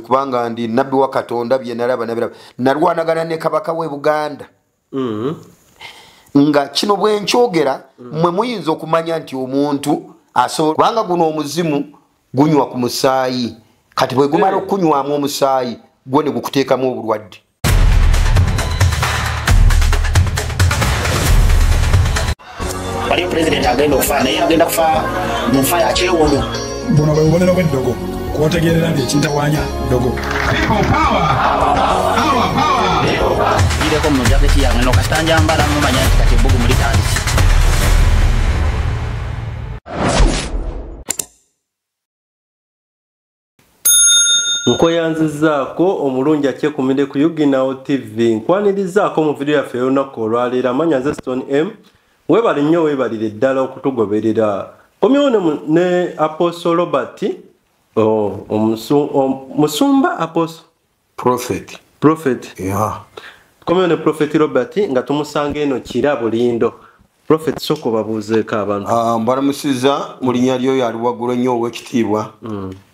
kubanga ndi nabbi wa Katonda bye nalaba narwanagana ne kabaka we Buganda nga kino bwe nkyogera mwe muyinza okumanya nti omuntu asobola kubanga guno omuzimu gunywa ku musaayi kati bwe gumala okunywamu omusaayi gwo ne gukuteekamu obulwadde. Waliyo president agenda okufa naye agenda kufa mu nfa ya kyewondo. Buno bwe bubonero bw'eddogo kwotegeerera nti ekintawanya ddogo. Ireko mu jaketi yange nokasitanja mbala mumanya nti kati ebbugu mulitandise. Nkweyanzizaako omulungi akyekumire ku Yuginawo TV nkwanirizaako mu video yaffe y'olunaku olwaleero amanya nze Stone M webali nnyo weebalire ddala okutugoberera. Komyewo ne Apostle Robert musumba Apostle Prophet komyewo ne Prophet Robert nga tumusanga eno Kira Bulindo. Prophet soko babuuzeeko abantu. Mbalamusiza mu linnya lyo ali waggulu ennyo ow'ekitiibwa.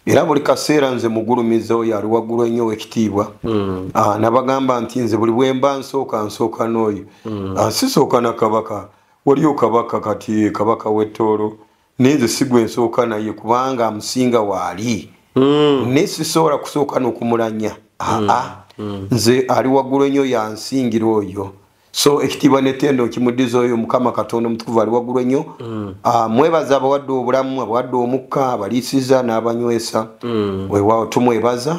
Era buli kaseera nze mugulumiza oyo ali waggulu ennyo ow'ekitiibwa. Nabagamba nti nze buli bwe mba nsooka n'oyo. Sisooka na kabaka. Waliyo kabaka kati kabaka w'ettoolo. Naye nze si gwe nsooka naye kubanga amusinga waali. Naye sisobola kusooka n'okumulanya. Nze ali waggulu ennyo yansingira oyo. So ekitiibwa n'ettendo kimuddiza oyo Mukama Katonda omutukuvu ali waggulu ennyo. Mwebaza abawadde obulamu abawadde omukka abaliisiza n'abanywesa. Weewaawo tumwebaza.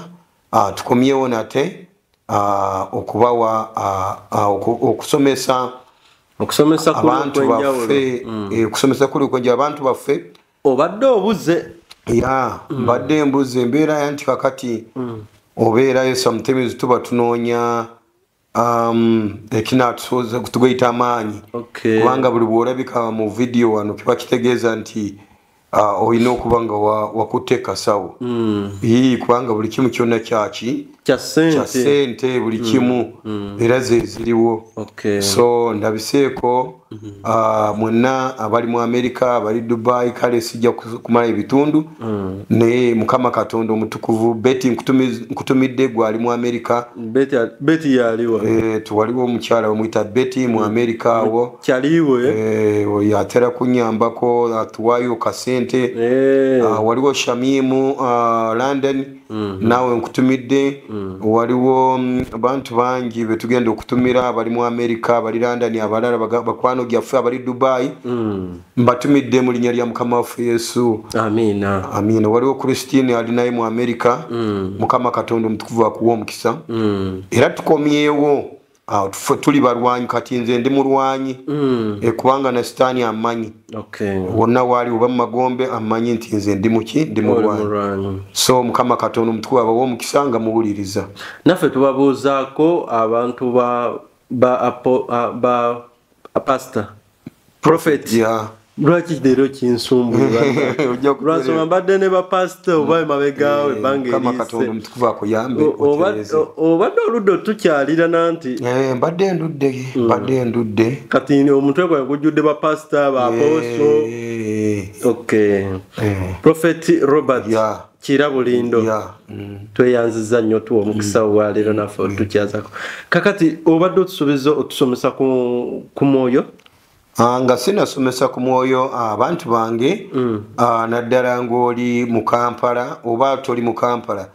Tukomyewo nate okubawa okusomesa abantu baffe okusomesa kuli okwenjawulo abantu baffe. Obadde obuze. Mbadde mbuze embeera ya nti kakati obeerayo sometimes tuba tunoonya ekinatusoboza kutugayita amaanyi kubanga buli bw'olabika mu video wano kiba kitegeeza nti olina okuba nga wakutte kasawo kubanga buli kimu kyonna kya ssente buli kimu era ze ziriwo. So ndabiseeko mwenna abali mu Amerika abali Dubai kale sijja kumala ebitundu naye Mukama Katonda omutukuvu Betty nkutumidde gwe ali mu Amerika. Betty yaliwa tuwaliwo omukyala bamuyita Betty mu Amerika awo kyaliwe yatera kunyambako atuwaayo kasente. Waliwo Shamimu London nawe nkutumidde. Waliwo abantu bangi betugenda okutumira abali mu Amerika abali London abalala bakwano gyaffe abali Dubai mbatumidde mu linnya lya Mukama waffe Yesu. Amina. Waliwo Christine ali naye mu Amerika. Mukama Katonda omutukuvu akuwa omukisa. Era tukomyewo tuli balwanyi kati nze ndi mulwanyi kubanga na Sitaani amanyi wonna waali oba mu magombe amanyi nti nze ndi muki ndi mulwanyi. So Mukama Katonda omutukuvu abawa omukisa nga muwuliriza. Naffe tubabuuzaako abantu ba pastor Prophet lwaki leero kinsumbuye lwasoma mbadde ne bapasita oba emabegaawe bangeeriise obadde oludde tukyalira nanti mbadde ndudde kati omutwe gwange gujjudde bapasita baaposo. Prophet Robert Kira Bulindo tweyanziza nnyo tuwa omukisa wa leero naffe otukyazako kakati obadde otusomesa ku mwoyo. Nga sinasomesa ku mwoyo abantu bange naddala ng'oli mu Kampala oba toli mu Kampala.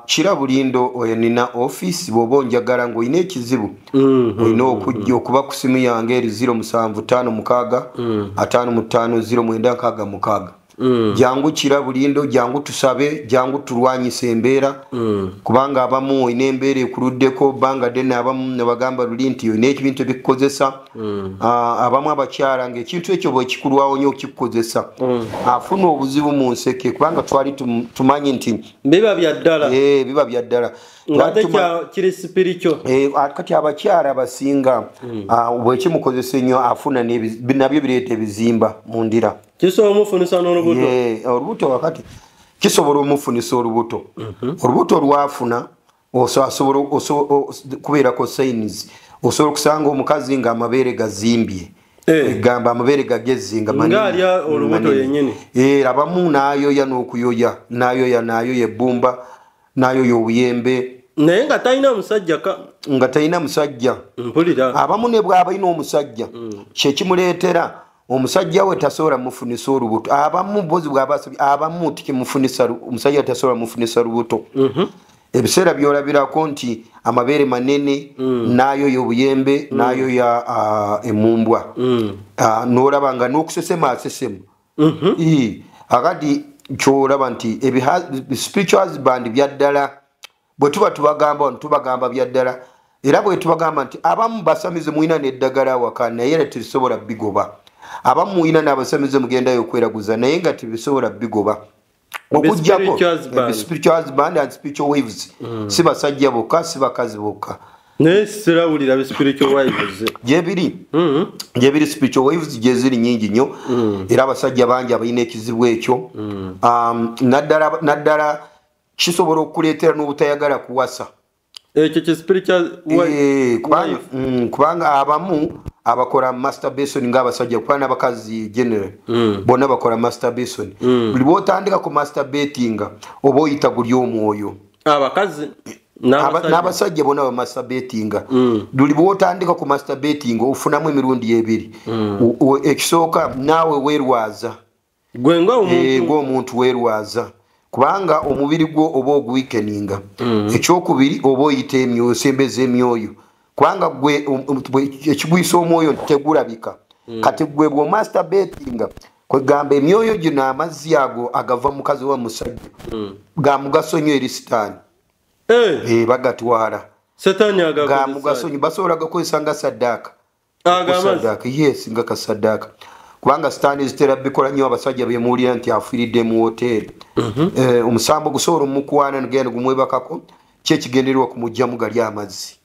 Kira Bulindo oyo nina office bw'oba onjagala ng'olina ekizibu olina okujja okuba ku simu yange eri 0756550966. Jangu Kira Bulindo jangu tusabe jangu tulwanyise embeera kubanga abamu olina embeera ekuluddeko banga dene abamu ne bagamba luli nti olina ebintu ebikukozesa abamu abakyala ng'ekintu ekyo bwekikulwawo nnyo okikukozesa afuna obuzibu mu nseke kubanga twali tumanyi nti biba bya ddala biba bya ddala kiri spiritual kati abakyala abasinga bwekimukozesa ennyo afuna nabyo bireeta ebizimba mu ndira. Kisobola omufunisa n'olubuto. Olubuto wakati kisobola omufunisa olubuto. Olubuto lwafuna osobola kubeerako signs. Osobola okusanga omukazi nga amabeere gazimbye. Egamba amabeere gagezi nga manini. Ng'alya olubuto yennyini. Abamu n'ayoya n'okuyoya n'ayoya ebbumba nayo y'obuyembe naye nga talina musajja nga talina musajja mpulira abamu ne bw'aba alina omusajja kyekimuleetera omusajja we tasobola mufunisa olubuto abamu bozi bw'abasabye abamu tikimufunisa omusajja tasobola mufunisa lubuto ebiseera byolabirako nti amabeere manene nayo y'obuyembe nayo ya emumbwa n'olaba nga n'okusesema asesema akati kyolaba nti spiritual husband byaddala bwe tuba tubagamba byaddala era bwe tubagamba nti abamu basamize mwina n'eddagala awaka naye era tebisobola bigoba abamu mwina n'abasamize mugendayo okweraguza naye nga tebisobola bigoba okujjako spiritual husband and spiritual wives si basajja bokka si bakazi bokka naye sirawulira spiritual wives gyebiri spiritual wives gyeziri nyingi nnyo era abasajja bangi abalina ekizibu ekyo naddala kisobola okuleetera n'obutayagala kuwasa ekyo ki spiritual kubanga abamu abakola masturbation ng'abasajja kuba n'abakazi general bonna bakola masturbation buli bw'otandika ku masturbatinga oba oyita guli omwoyo abakazi n'abasajja bonna bamasturbatinga buli bw'otandika ku masturbatinga ofunamu emirundi ebiri ekisooka naawe weerwaza gwe ng'omuntu weerwaza kubanga omubiri gwo oba ogwikeninga ekyokubiri oba oyita emyoyo osembeza emyoyo kubanga gwe ekigwisa omwoyo tegulabika kati gwe bw'omasturbatinga kwegamba emyoyo gino amazzi ago agava mukazi wa musajja ga mugaso nnyo eri sitaani bagatwala ga mugaso nnyo basobola gakozesa nga saddaaka yes nga kasaddaaka kubanga sitaani zitera bikola nnyo abasajja bemuwulira nti afiiridde mu woteeri omusambo gusobola omukwana nigenda gumwebakako kyekigendererwa kumugjamu gali amazzi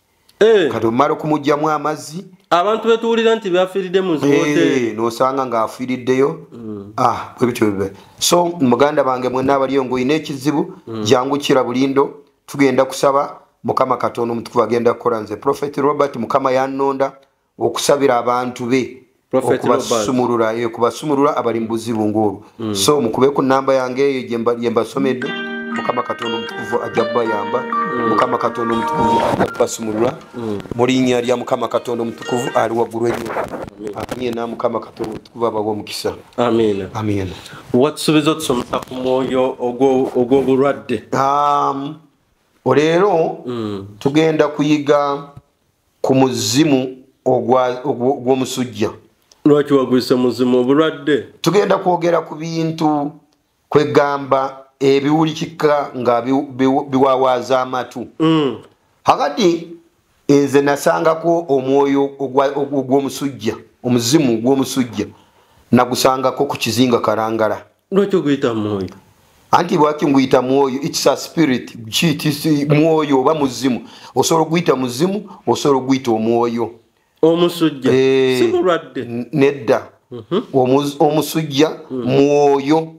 kati omala okumugjamu amazzi abantu betuwulira nti bafiiridde mu woteeri n'osanga ng'afiiriddeyo bwebityo bibe so muganda bange mwenna abaliyo ng'olina ekizibu jangukira bulindo tugenda kusaba mukama katonda omutukuvu agenda kukola nze Prophet Robert mukama yannonda okusabira abantu be okubasumulula abali mu buzibu ng'olwo so mukube ku nnamba yange eyo gye mbasomedde mukama katonda omutukuvu ajja kubayamba mukama katonda omutukuvu ajja kubasumulula mu linnya lya mukama katonda omutukuvu ali waggulu ennyo amiina mukama katonda omutukuvu abawa omukisa amiina watusuubiza otusomesa ku mwoyo ogw'obulwadde oleero tugenda kuyiga ku muzimu ogw'omusujja lwaki wagwise muzimu obulwadde tugenda kwogera ku bintu kwegamba ebiwulikika nga biwawaaza amatu hakati nze nasangako omwoyo ogw'omusujja omuzimu gw'omusujja nagusangako ku kizinga Kalangala lwaki oguyita mwoyo anti lwaki nguyita mwoyo it's a spirit kiyitisi mwoyo oba muzimu osobola okuyita muzimu osobola okuyita omwoyo omusujja si mulwadde nedda omusujja mwoyo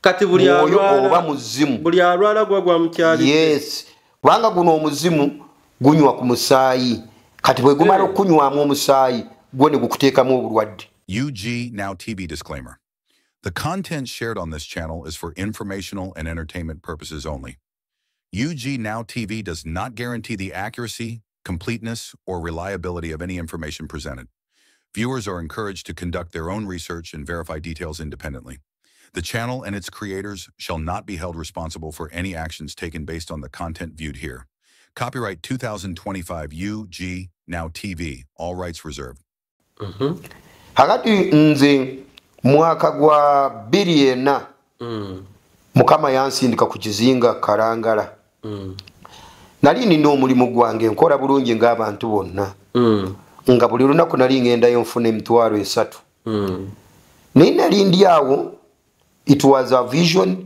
kati buli oba muzimu buli alwala gwa mukyali yes kubanga guno omuzimu gunywa ku musaayi kati bwe gumala okunywamu omusaayi gwo ne gukuteekamu obulwadde. UG Now TV disclaimer. The content shared on this channel is for informational and entertainment purposes only. UG Now TV does not guarantee the accuracy, completeness, or reliability of any information presented. Viewers are encouraged to conduct their own research and verify details independently. The channel and its creators shall not be held responsible for any actions taken based on the content viewed here. Copyright 2025 UG Now TV. All rights reserved. Hakati nze mwaka gwa 2004 mukama yansindika ku kizinga Kalangala. Nali nina omulimu gwange nkola bulungi ng'abantu bonna. Nga buli lunaku nali ngendayo nfuna emitwalo 3. Naye nali ndi awo it was a vision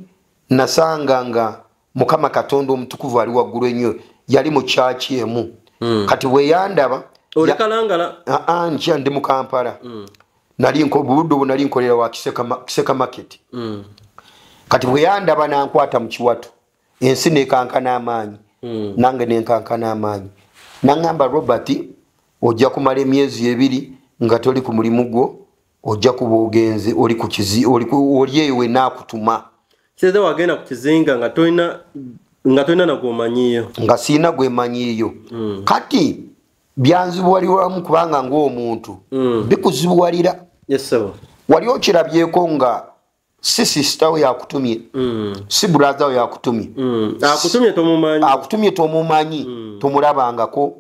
nasanga nga mukama katonda omutukuvu ali waggulu ennyo yali mu church emu. Kati we yandaba oli Kalangala nja ndi mu Kampala. Nali buludde nali nkolera wa Kiseka market. Kati we yandaba nankwata mu kiwato ensi nekankana amaanyi nange nenkankana amaanyi nangamba Robert ojja kumala emyezi 2 nga toli ku mulimu gwo ojja kuba ogenze oli ku kizi oli eyo we nakutuma kize wagenda ku kizinga nga tolina nga tolina nagomanyiyo nga siina gwemanyiiyo kati byanzibuwaliramu kubanga ng'omuntu bikuzibuwalira yesebo wali okirabyeko nga si sisitawo yakutumye si burazawo yakutumye akutumye tomumanyi tomulabangako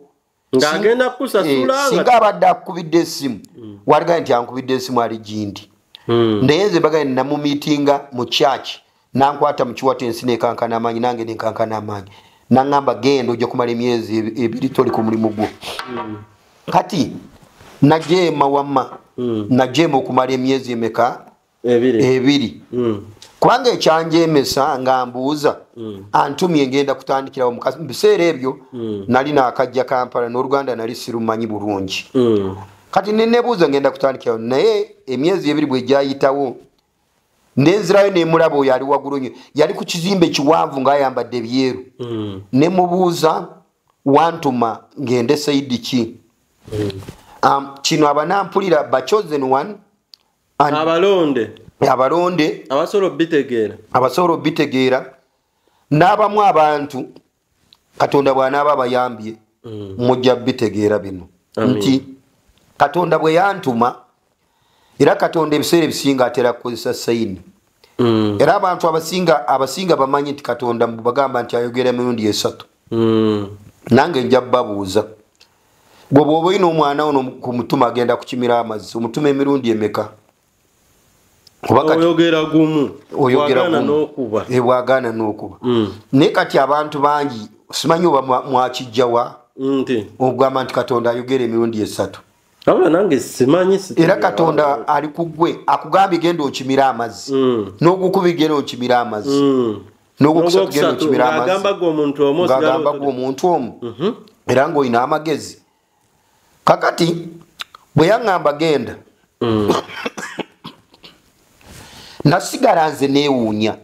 ng'agenda kukusasula singa abadde akukubidde essimu waligaye nti ankubidde essimu ali gindi naye nze bagaye namumiitinga mu kyaki nankwata mu kiwata ensi nekankana amaanyi nange nenkankana amaanyi naŋŋamba genda ojja kumala emyezi ebiri toli ku mulimu gwo kati najeema wamma najeema okumala emyezi emeka ebiri kubanga ekyanjeemesa nga mbuuza antumye ngenda kutandikirawo mu biseera ebyo nali naakajja Kampala n'Oluganda nali sirumanyi bulungi kati nenebuuza ngenda kutandikirawo naye emyezi ebiri bwe gyayitawo nenzirayo nemulaba oyo ali waggulu nnyo yali ku kizimbe kiwanvu ng'ayambadde byeru nemubuuza wantuma ngende saidi ki kino abanampulira bachosen one abalonde abasobola obitegeera n'abamu abantu Katonda bw'anaaba abayambye mujja bitegeera bino nti Katonda bwe yantuma era Katonda ebiseera ebisinga atera kukozesa sayini era abantu abasinga bamanyi nti Katonda bagamba nti ayogera emirundi esatu nange nja babuuza gwe bw'oba olina omwana ono ku mutuma agenda kukimira amazzi omutuma emirundi emeka oyogera gumu bwagaana n'okuba naye kati abantu bangi simanyi oba mwakijjawa ogamba nti Katonda ayogera emirundi esatu era Katonda ali ku ggwe akugambye genda okimira amazzi n'ogukubi genda okimira amazzi n'ogukusatu genda okimira amazzi ng'agamba gwe omuntu omu era ng'olina amagezi kakati bwe yaŋŋamba genda nasigala nze neewuunya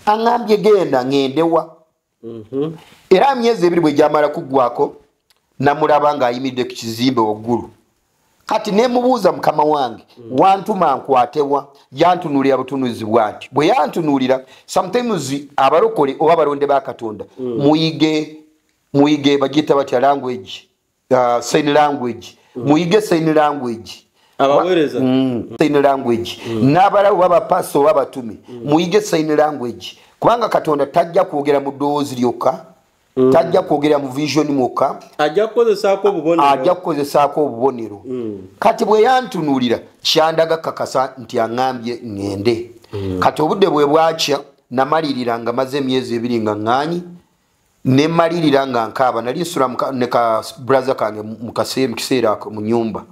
aŋŋambye genda ŋŋendewa era emyezi ebiri bwe gyamala kuggwako namulaba ng'ayimiridde ku kizimbe waggulu kati nemubuuza mukama wange wantuma nkwatewa yantunuulira butunuzi bwati bwe yantunuulira sometimes abalokole oba abalonde ba Katonda muyige bagiyita batya language sign language muyige sign language abaweereza sign language n'abalawo babapaso babatumi muyige sign language kubanga Katonda tajja kwogera mu ddoboozi lyokka tajja kwogera mu vision mwokka ajja kukozesaako obubonero kati bwe yantunuulira kyandaga kakasa nti aŋŋambye ŋŋende kati obudde bwe bwakya namalirira nga maze emyezi ebiri nga ŋŋaanyi nemalirira nga nkaaba nali nsula ne ka brother kange mu kiseera mu nyumba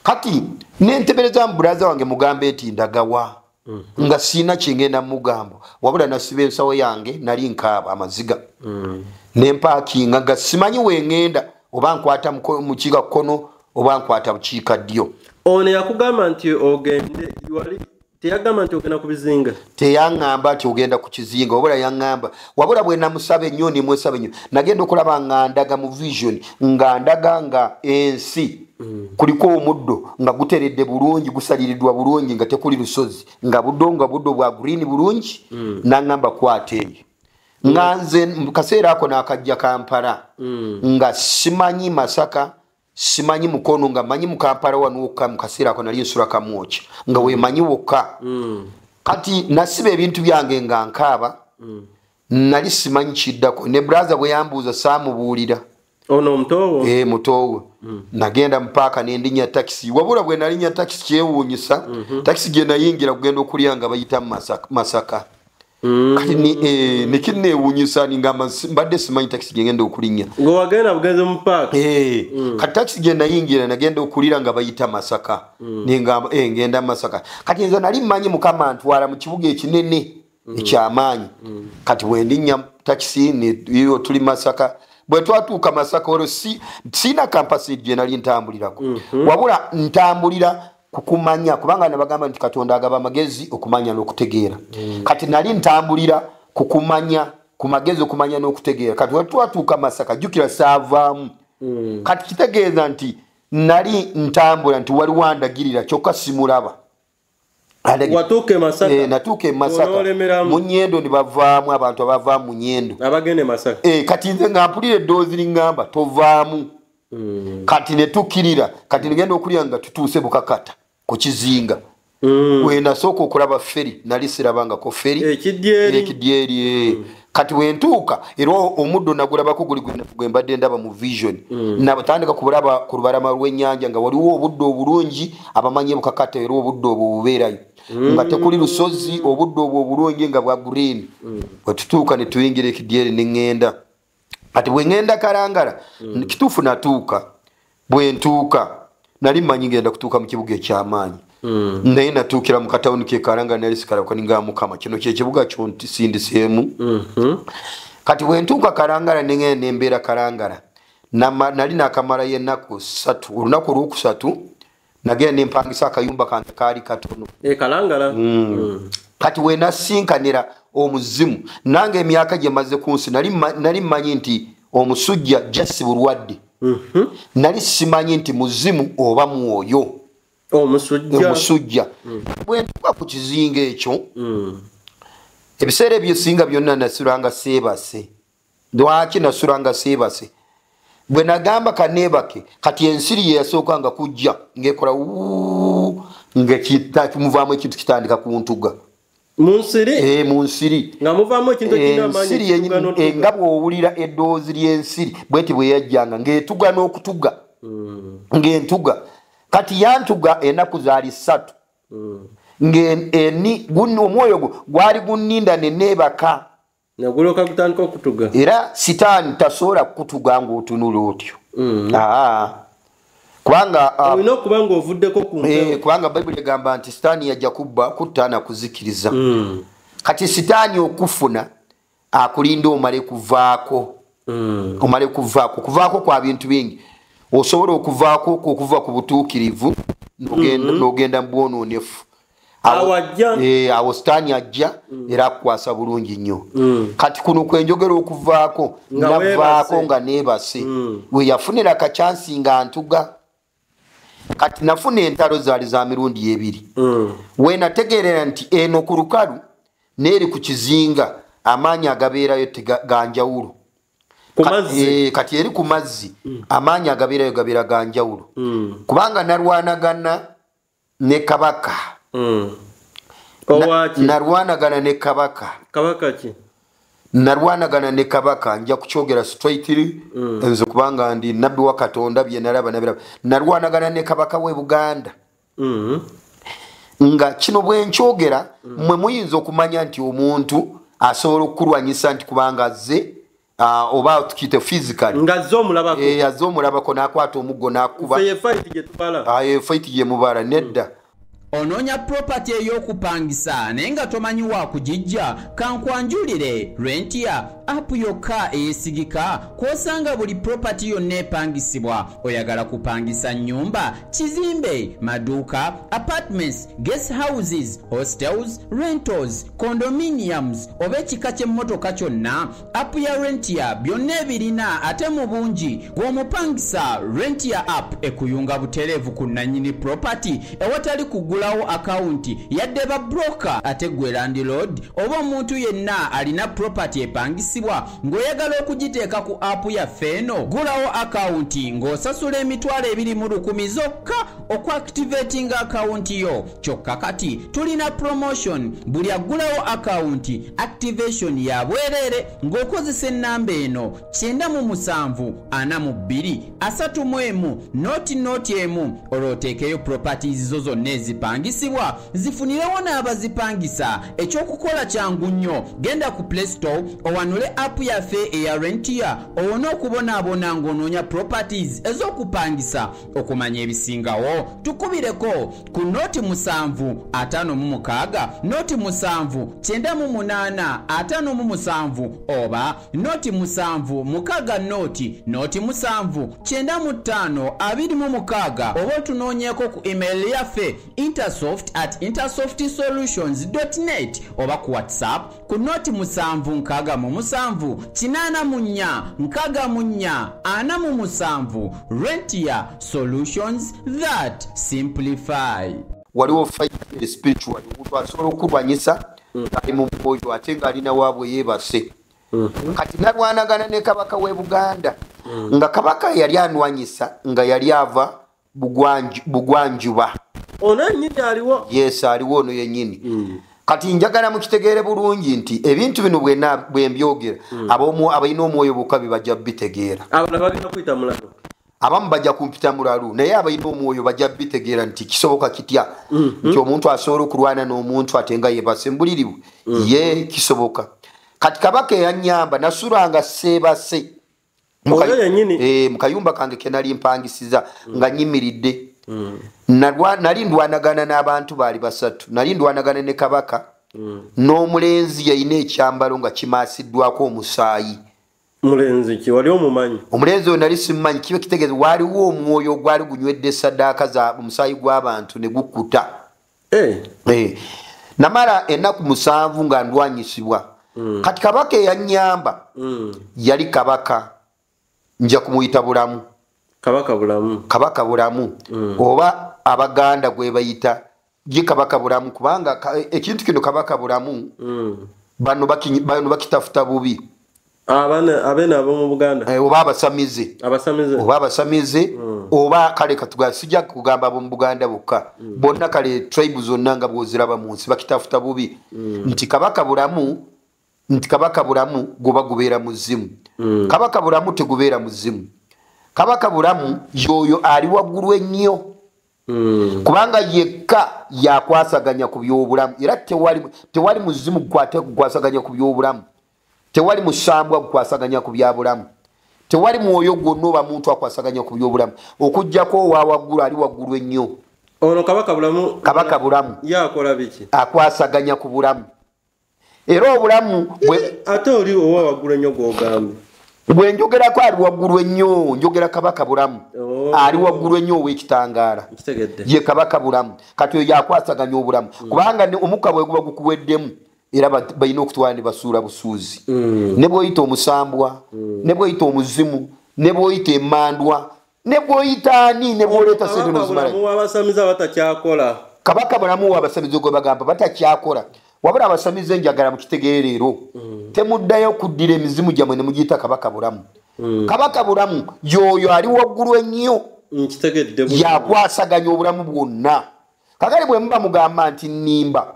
kati nentebereza mu brother wange mugambe eti ndagawa nga siina kyengenda mugamba wabula nasiba ensawo yange nali nkaaba amaziga nempaakinga nga simanyi wengenda oba nkwata mu kiika kkono oba nkwata bukiika ddyo ono yakugamba nti ogende teyagamba nti ogenda ku bizinga teyaŋŋamba nti ogenda ku kizinga wabula yaŋŋamba wabula bwe namusaba ennyo nemwesaba ennyo nagenda okulaba nga ndaga mu vision nga ndaga nga ensi kuliko omuddo nga guteredde bulungi gusaliriddwa bulungi nga tekuli lusozi nga buddo bwa green bulungi naŋŋamba kwata eyo nga nze mu kaseera ako n'akajja Kampala nga simanyi Masaka simanyi Mukono nga manyi mu Kampala wanuuka mu kaseera ako nali nsula Kamwoki nga weemanyi wokka kati nasiba ebintu byange nga nkaaba nali simanyi kiddako ne brother bwe yambuuza saamubuulira ono mutoowo mutoowe nagenda mu paaka nendinya taxi wabula bwe nalinya taxi kyewuunyisa taxi gye nayingira kugenda okulya nga bayita Masaka kati nekinneewuunyisa ningamba mbadde simanyi taxi gye ngenda okulinnya ng'owagenda bugenze mu paaka kati taxi gye nayingira nagenda okulira nga bayita Masaka ningamba ngenda Masaka kati nze nali mmanyi Mukama ntwala mu kibuga ekinene ekyamaanyi kati bwe ndinya taxi niyo tuli Masaka bwe twatuuka Masaka olwo siina kampasi gye nali ntambulirako wabula ntambulira kukumanya kubanga nabagamba nti Katonda agaba amagezi okumanya n'okutegeera kati nali ntambulira kukumanya ku magezi okumanya n'okutegeera kati bwe twatuuka Masaka jjukira saavaamu kati kitegeeza nti nali ntambula nti wali wandagirira kyokka simulaba watuuke Masaka natuuka e Masaka mu Nyendo ne bavaamu abantu abavaamu mu Nyendo abagende Masaka kati nze nga mpulira eddoozi liŋŋamba tovaamu kati ne tukkirira kati negenda okulya nga tutuuse Bukakata ku Kizinga wenasooka okulaba feri nali sirabangako feri ekidyeri kati wentuuka era omuddo nagulabako guli gwe mbadde ndaba mu vision nabatandika kulaba ku lubalama lw'ennyanja nga waliwo obuddo obulungi abamanyi Bukakata era obuddo obwo bubeerayo nga tekuli lusozi obuddo obwo obulungi nga bwa green wetutuuka ne tuyingira ekidyeri ne ŋŋenda kati bwe ŋŋenda Kalangala kituufu natuuka bwe ntuuka nali mmanyi ngenda kutuuka mu kibuga eky'amaanyi naye natuukira mu katawuni ke Kalangala nali sikalako ninga Mukama kino ky'ekibuga kyontisindiseemu kati bwe ntuuka Kalangala ne ŋŋenda ne mbeera Kalangala nali nakamalayo ennaku 3 olunaku olwokusatu nagenda ne mpangisa akayumba kange kaali katono Kalangala kati we nasinkanira omuzimu nange emyaka gye maze ku nsi nali mmanyi nti omusujja jasi bulwadde nali simanyi nti muzimu oba mwoyo omusujja bwe ntuuka ku kizinga ekyo ebiseera ebyosinga byonna nasulanga seebase lwaki nasulanga seebase bwe nagamba kaneebake kati ensiri ye yasookanga kujja ng'ekola ng'ekimuvaamu ekintu kitandika kuntuga munsiri munsiri nga muvaamu ekintu ekinamanyi nga bw'owulira eddoozi ly'ensiri bweti bwe yajjanga ng'etuga n'okutuga ng'entuga kati yantuga ennaku zaali 3 omwoyo gwali gunninda ne neebaka naguloka kutandika okutuga era sitaani tasobola kukutuga ng'otunula otyo kubanga olina okuba ng'ovuddeko kubanga Bayibuli egamba nti sitaani yajja kubba kutta na kuzikiriza kati sitaani okufuna akulinda omale kuvaako kuvaako kwa bintu bingi osobola okuvaako okuva ku butuukirivu n'ogenda mu bwonoonefu awo sitaani ajja era akukwasa bulungi nnyo kati kuno kwenjogera okuvaako navaako nga neebase we yafunira akacyansi nga ntuga kati nafuna entalo zaali za mirundi 2 we nategeerera nti eno ku lukalu n'eri ku kizinga amaanyi agabeerayo ganjawulo kati eri ku mazzi amaanyi agabeerayo gabeera ganjawulo kubanga nalwanagana ne kabaka narwanagana ne kabaka ki narwanagana ne kabaka nja kukyogera straightly nze kubanga ndi nabbi wa Katonda bye nalaba narwanagana ne kabaka we Buganda nga kino bwe nkyogera mwe muyinza okumanya nti omuntu asobola okulwanyisa nti kubanga azze oba tukite physically nga azze omulabako n'akwata omuggo n'akuba fight gye mubala nedda onoonya property ey'okupangisa naye nga tomanyi wa kugijja kankwanjulire Rentia app yokka eyesigika kw'osanga buli property yonna epangisibwa oyagala kupangisa nnyumba kizimbe maduuka apartments guest houses hostels rentals condominiums oba ekika ky'emmotoka kyonna app ya Rentia byonna ebirina ate mu bungi bw'omupangisa Rentia app ekuyunga butereevu ku nannyini property ewatali kugula akaunti yadde ba broker ate gwe landlord oba omuntu yenna alina property epangisibwa ng'oyagala okugiteeka ku app yaffe eno gulawo akaunti ng'osasula emitwalo 210 zokka okuactivating akaunti yo kyokka kati tulina promotion buli aggulawo akaunti activation ya bwereere ng'okozesa ennamba eno 9742 noti emu olwoteekeyo properties zo zonna ezipangisibwa zifunirewo n'abazipangisa ekyokukola kyangu nnyo genda ku Play Store owanule app yaffe eya Rentia owona okubonaabona ng'onoonya properties ez'okupangisa okumanya ebisingawo tukubireko ku noti 756 noti 798 oba noti 7 noti 795 oba otunoonyeeko ku email yaffe intersoft@intersoftsolutions.net oba ku WhatsApp ku noti 787 Rentia Solutions that simplify. Waliwo fight spiritual omuntu asobola okulwanyisa ali mu mwoyo ate nga alina waabwe yeebase kati nalwanagana ne kabaka w'e Buganda nga kabaka yali anwanyisa nga yali ava Bugwanjuba ono nyinyi aliwo yes aliwo ono yennyini kati njagala mukitegeere bulungi nti ebintu bino bwe mbyogera abalina omwoyo bukabi bajja bitegeera abana bagenda kuyita mulalo abamu bajja kumpita mulalu naye abalina omwoyo bajja bitegeera nti kisoboka kitya nti omuntu asobola okulwana n'omuntu ate nga yeebase mbulirivu ye kisoboka kati kabaka eyanyamba nasulanga seebase mu kayumba kange ke nali mpangisiza nga nyimiridde nali ndwanagana n'abantu baali basatu nali ndwanagana ne kabaka n'omulenzi yalina ekyambalo nga kimaasiddwako omusaayi mulenzi ki wali omumanyi omulenzi oyo nali simumanyi kibe kitegeeza waaliwo omwoyo ogwali gunywedde saddaaka za omusaayi gw'abantu ne gukkuta namala ennaku 7 nga ndwanyisibwa kati kabaka eyanyamba yali kabaka nja kumuyita bulamu kabaka bulamu oba abaganda gwe bayita ye kabaka bulamu kubanga ekintu kino kabaka bulamu bano bakitafuta bubi abena ab'omu Buganda oba abasamize oba kale sijja kugamba ab'omu Buganda bokka bonna kale tribe zonna nga bwoziraba mu nsi bakitafuta bubi nti kabaka bulamu goba gubeera muzimu kabaka bulamu tegubeera muzimu kabaka bulamu yoyo ali waggulu ennyo kubanga yekka yakwasaganya ku by'obulamu era tewali muzimu gukwasaganya ku by'obulamu tewali musambwa gukwasaganya ku byabulamu tewali mwoyo gwonna oba muntu akwasaganya ku by'obulamu okuggyako owa waggulu ali waggulu ennyo ono kabaka bulamu yakola biki akwasaganya ku bulamu era obulamu ate oli owa waggulu ennyo gw'ogambye bwe njogerako ali waggulu ennyo njogera kabaka bulamu ali waggulu ennyo ow'ekitangaala ye kabaka bulamu kati oyo yakwasaganya obulamu kubanga omukka bwe guba gukuweddemu era balina okutwala ne basuula busuuzi ne bw'oyita omusambwa ne bw'oyita omuzimu ne bw'oyita emmandwa ne bw'oyita ani ne bw'oleeta kabaka bulamu w'abasamize gwe bagamba batakyakola wabula abasamize njagala mukitegeere leero temuddayo kuddira emizimu gyammwe ne mugiyita kabaka bulamu kabaka bulamu yoyo ali waggulu ennyo yakwasaganya obulamu bwonna kakale bwe muba mugamba nti nnimba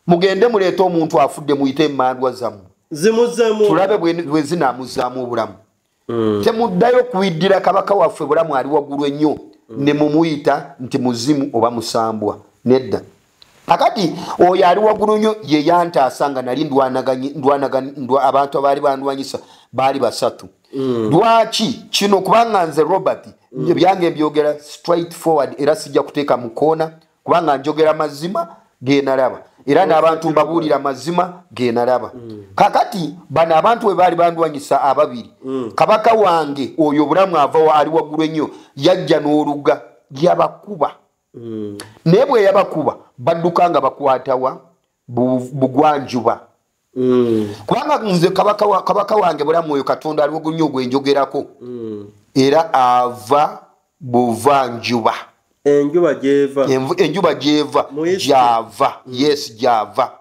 mugende muleeta omuntu afudde muyite emmandwa zammwe tulabe bwe zinaamuzaamu obulamu temuddayo kuiddira kabaka waffe bulamu ali waggulu ennyo ne mumuyita nti muzimu oba musambwa nedda akati oyo ali waggulu nnyo ye yantaasa nga nali abantu abaali bandwanyisa baali basatu lwaki kino kubanga nze Robert ebyange mbyogera straight forward era sijja kuteeka mu koona kubanga njogera mazima genalaba era n'abantu mbabuulira mazima genalaba kakati bano abantu bwe baali bandwanyisa ababiri kabaka wange oyo obulamu ava ali waggulu ennyo yajja n'oluga yabakuba naye bwe yabakuba badduka nga bakwatawa Bugwanjuba kubanga nze kabaka wange bulamu oyo Katonda ali waggulu nnyo gwe njogerako era ava Buvanjuba enjuba gyeva yes gyava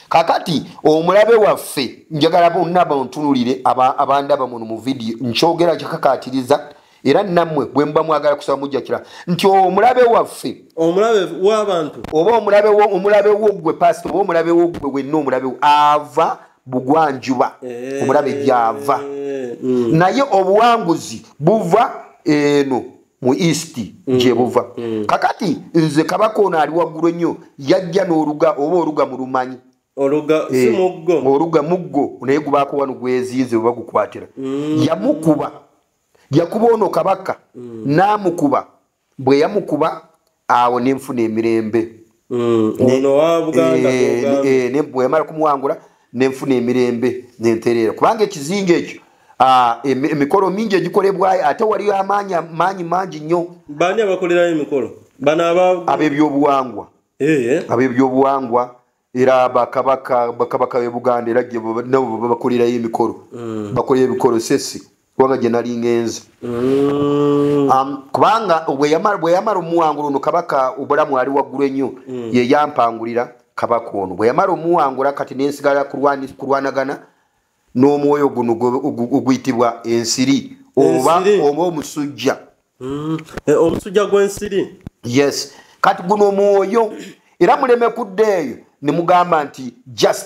kakati omulabe waffe njagala bonna bantunulire abandaba muno mu video nkyogera kyakakatiriza era nammwe bwe muba mwagala kusaba mujjakira nti omulabe waffe omulabe w'abantu oba omulabe wo gwe pastor oba omulabe wo gwe wenna omulabe ava Bugwanjuba omulabe gyava naye obuwanguzi buva eno mu east gye buva kakati nze kabaka ono ali waggulu ennyo yajja n'oluga oba oluga mu lumanyi oluga muggo naye gubaako wano gweziize oba gukwatira yakuba ono kabaka n'amukuba bwe yamukuba awo nenfuna emirembe bwe yamala kumuwangula nenfuna emirembe nentereera kubanga ekizinga ekyo emikolo mingi egikolebwayo ate waliyo amaanyi mangi nnyo bani abakolerayo emikolo ab'ebyobuwangwa ab'ebyobuwangwa era bakabaka b'e Buganda era nabo bakolerayo emikolo bakolera ebikolo sesi kubanga gye nali ngenze kubanga bwe yamala omuwangula ono kabaka obulamu ali waggulu ennyo ye yampangulira kabaka ono bwe yamala omuwangula kati nensigala kulwanagana n'omwoyo guno oguyitibwa ensiri oba omusujja omusujja gw'ensiri yes kati guno omwoyo era muleme kuddeeyo ne mugamba nti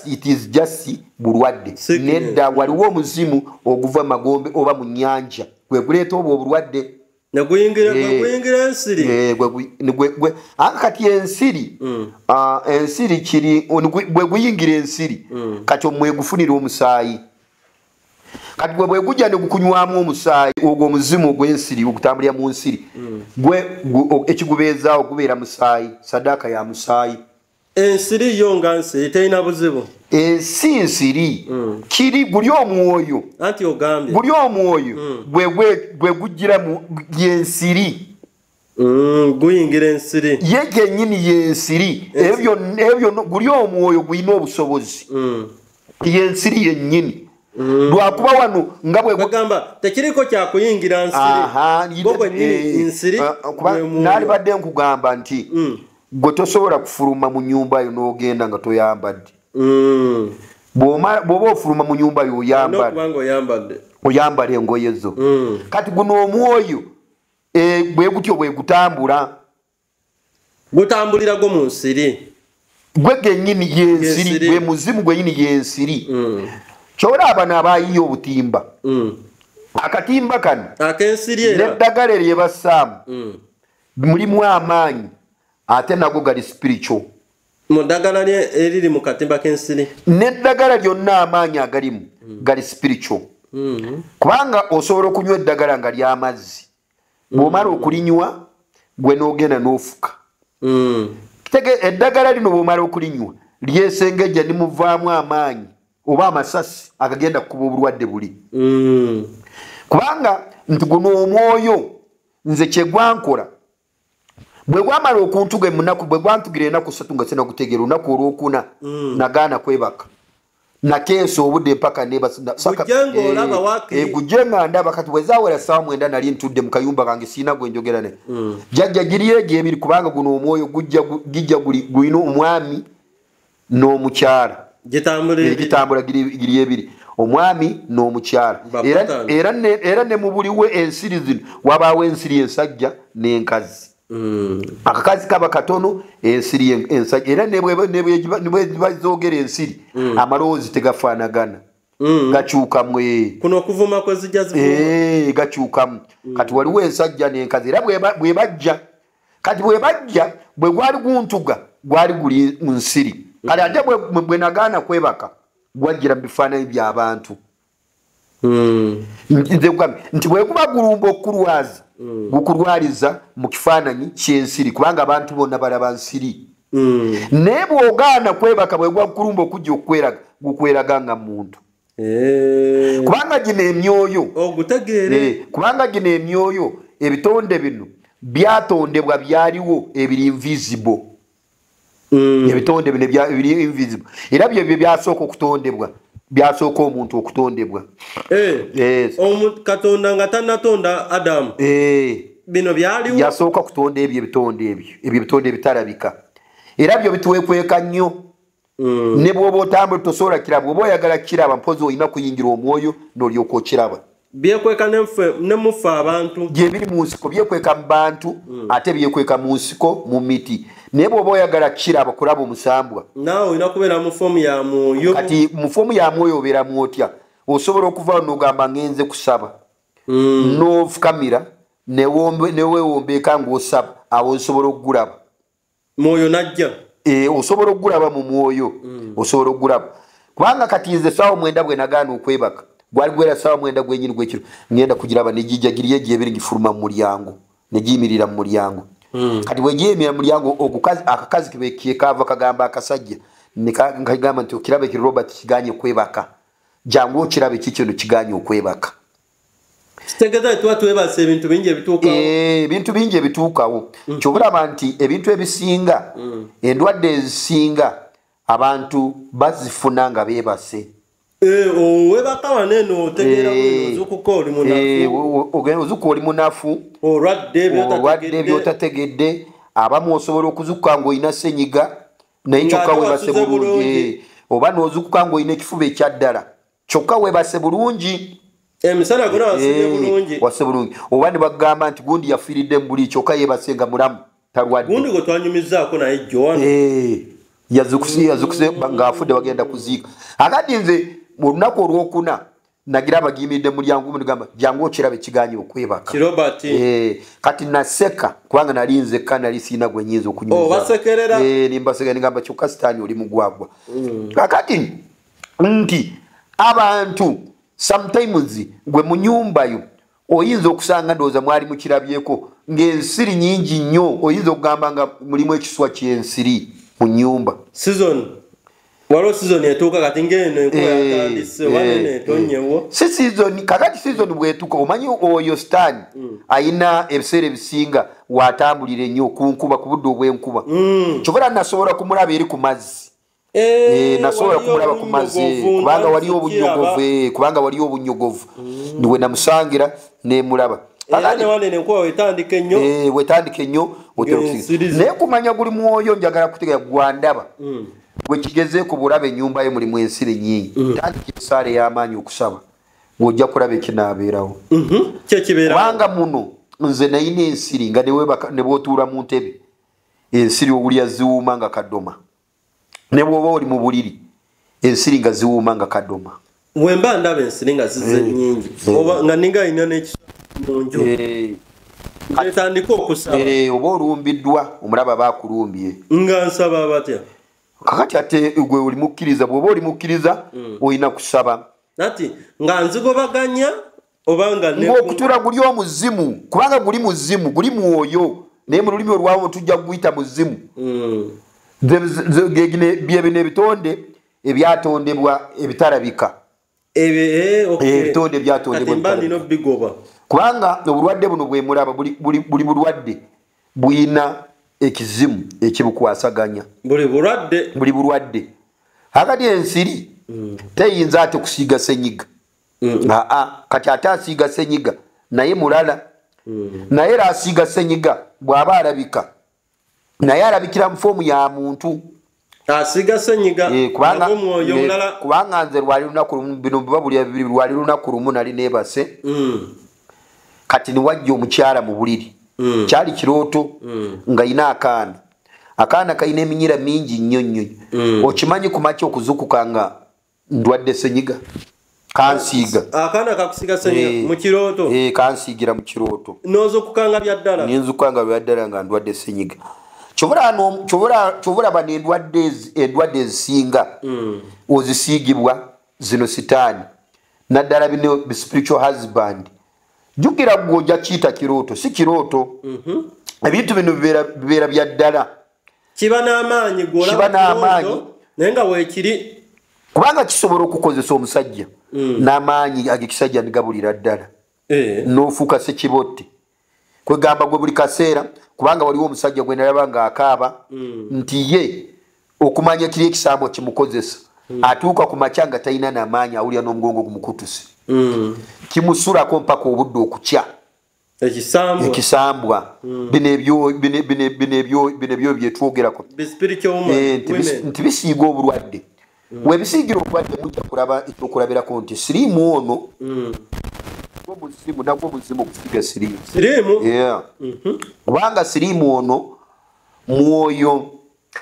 it is just bulwadde nedda waliwo omuzimu oguva magombe oba mu nnyanja gwe guleeta obwo obulwadde neguyingira ensiri kati ensiri kiri bwe guyingira ensiri kati omwegufunira omusaayi kati bwe gujja ne gukunywamu omusaayi ogwo omuzimu ogw'ensiri ogutambulira mu nsiri ekigubeezaawo gubeera musaayi sadaaka ya musaayi ensiri yo nga nsiri terina buzibu ensi nsiri kiri guli omwoyo anti ogambye guli omwoyo gwe gujjira mu yensiri guyingira ensiri ye gennyini yensiri ebyo guli omwoyo gulina obusobozi yensiri yennyini lwakuba wano nga bwegamba tekiriko kyakuyingira nsiri naali badde nkugamba nti gwe tosobola kufuluma mu nyumba yo n'ogenda nga toyambadde bw'oba ofuluma mu nyumba yo oyambala engoye zo kati guno omwoyo bwe gutyo bwe gutambula gutambulira go mu nsiri gwe gennyini yensiri gwe muzimu gwennyini yensiri kyolaba n'abaayiyo obutimba akatimba kano ak'ensiri n'eddagala erye bassaamu mulimu amaanyi ate nago gali spiritual mu ddagala eriri mu katimba k'ensiri n'eddagala lyonna amaanyi agalimu gali spiritual kubanga osobola okunywa eddagala nga ly'amazzi bw'omala okulinywa gwe n'ogenda n'ofuka eddagala lino bw'omala okulinywa lyesengejja nimuvaamu amaanyi oba amasasi agagenda kukuba obulwadde buli kubanga nti guno omwoyo nze kyegwankola bwe gwamala okuntuga emunaku bwe gwantugira ennaku 3 nga sinagutegeera olunaku olwokuna nagaana kwebaka nakeesa obudde mpaka gujje nga ndaba kati bwezaawera 9 nali ntudde mu kayumba kange siina gwe njogera naye jjajja giri egi ebiri kubanga guno omwoyo gijja gulina omwami n'omukyala gitambula giri ebiri omwami n'omukyala era ne mu buliwe ensiri zino wabaawo ensiri ensajja n'enkazi akakazi kaba katono ensiri ensajja era nebwebazoogera ensiri amalowoozi tegafaanagana gakyukamu kuno okuvuma kwe zijja gakyukamu kati waliwo ensajja n'enkazi era bwe bajja kati bwe bajja bwe gwali guntuga gwali guli mu nsiri kale ate bwe nagaana kwebaka gwajjira mu bifaananyi by'abantu nti bwekuba gulumba okukulwaza gukulwaliza mu kifaananyi ky'ensiri kubanga abantu bonna balaba nsiri naye bw'ogaana kwebaka bwegwa kulumba okujja okukweraga gukweraga nga muntu kubanga gino emyoyo kubanga gino emyoyo ebitonde bino byatondebwa byaliwo ebiri invisible ebitonde bino ebiri invisible era byo byasooka okutondebwa byasooka omuntu okutondebwa katonda nga tannatonda Adamu bino byaliwo yasooka kutonda ebyo ebitonde ebitalabika era byo bituwekweka nnyo ne bw'oba otambula tosobola kiraba oba oyagala kiraba mpozi olina kuyingira omwoyo n'olyoka okiraba byekweka ne mufe abantu gyebiri mu nsiko byekweka mu bantu ate byekweka mu nsiko mu miti naye bw'oba oyagala kiraba kulaba omusambwa naawe olina kubeera mu foomu ya mwoyo kati mu foomu ya mwoyo obeeramu otya osobola okuvaawo n'ogamba ngenze kusaba n'ofukamira neweewombeeka ng'osaba awo osobola okugulaba mwoyo najja osobola okugulaba mu mwoyo osobola okugulaba kubanga kati nze ssaawa 9 bwe nagaana okwebaka gwali gwera ssaawa 9 gwenyini gwekiro ngenda kugiraba negijja giri egyebiri gifuluma mu mulyango negiyimirira mu mulyango kati bwe giyimirira mu mulyango akakazi kekaava kagamba akasajja nkagamba nti okirabe kiri Robert kiganye okwebaka jangu okirabe kikino kiganye okwebaka kitegeza tuba twebase ebintu bingi ebituukawo ebintu bingi ebituukawo kyobulaba nti ebintu ebisinga endwadde ezisinga abantu bazifuna nga beebase webaka wanene otegeera ozukuko oli munafu ogenda ozukuka oli munafu olwadde byotategedde abamu osobola okuzukuka ng'olina senyiga naye kyokka webase bulungi oba n'ozukuka ng'olina ekifuba ekyaddala kyokka webase bulungi emisana gona wase bulungi oba ne bagamba nti gundi yafiiridde mu buli kyokka yeebase nga mulamu talwadde gundi gwe twanyumizaako naye jowano yazukuse ng'afudde bagenda kuziika akati nze mu lunaku olwokuna nagira abagiyimiridde mulyango mugamba jangu okirabe kiganye okwebaka kati naseka kubanga nali nzekka nali siina gwe nnyinza okunyumiza nimbasekera nigamba kyokka sitaani oli mugwagwa kakati nti abantu sometimes gwe mu nyumbayo oyinza okusanga ndowooza mwali mukirabyeko ng'ensiri nyingi nnyo oyinza okugamba nga mulimu ekiswa ky'ensiri mu nyumba waliwo season etuuka kati ng'eno enkuba yatandise wanene etonyewo si season kakati season bwetuuka omanyi oyo sitaani ayina ebiseera ebisinga waatambulira ennyo ku nkuba ku budde obw'enkuba kyokera nasobola kumulaba eri ku mazzi nasobola kumulaba ku mazzi kubanga waliwo obunyogovu niwe namusangira nemulaba wetandika ennyo naye kumanya guli mwoyo njagala kutegera gwandaba bwekigezeeko bwolaba ennyumba ye mulimu ensiri nyingi tandika esaala ey'amaanyi okusaba ng'ojja kulaba ekinaabeerawo kubanga muno nze nayina ensiri nga ne bw'otuula mu ntebe ensiri owulya ziwuuma nga kaddoma ne bw'oba oli mu buliri ensiri nga ziwuuma nga kaddoma wemba ndaba ensiri nga zize nnyingi oba nga ninga alina n'ekisa munju etandika okusaba oba olumbiddwa omulaba baakulumbye nga nsaba batya kakati ate gwe oli mukkiriza bw'oba oli mukkiriza olina kusaba nati nga nzigobaganya oba ng'okutuula guli omuzimu kubanga guli muzimu guli mwoyo naye mu lulimi olwawo tujja kuguyita muzimu byebino ebitonde ebyatondebwa ebitalabika ebitonde ebyatondebwa kubanga obulwadde buno bwemulaba buli bulwadde buyina ekizimu ekibukwasaganya buli bulwadde akati ensiri teyinza ate kusiiga senyiga kati ate asiiga senyiga naye mulala naye era asiiga senyiga bw'aba alabika naye alabikira mu foomu ya muntu asiiga senyiga kubanga nze lwali lunaku lumu bino biba buli bibiri lwali lunaku lumu nali neebase kati niwajja omukyala mu buliri kyali kirooto nga ina akaana kalina eminyira mingi nnyo nnyo okimanyi ku makya okuzukuka nga ndwadde senyiga kansiiga akaana kakusiiga senyiga mu kirooto kansiigira mu kirooto n'ozukukanga byaddala ninzukanga byaddala nga ndwadde senyiga kyobulaba n'endwadde ezisinga ozisiigibwa zino sitaani naddala bino spiritual husband jukira gw'ojja kiyita kirooto si kirooto ebintu bino bibeera bya ddala kiba n'amaanyi naye nga weekiri kubanga kisobola okukozesa omusajja n'amaanyi ag'ekisajja nigabulira ddala n'ofuuka sekibotte kwegamba gwe buli kaseera kubanga waliwo omusajja gwe nalaba ng'akaaba nti ye okumanya kiri ekisambo kimukozesa atuuka ku makya nga talina n'amaanyi awulira n'omugongo gumukutuse kimusulako mpaka obudde okukya ekisambwa bino ebyo byetwogerako nti bisiiga obulwadde webisiigira obulwadde mujja kulaba ekyokulabirako nti siriimu ono nagwo omuzimu okusiiga siriimu kubanga siriimu ono mwoyo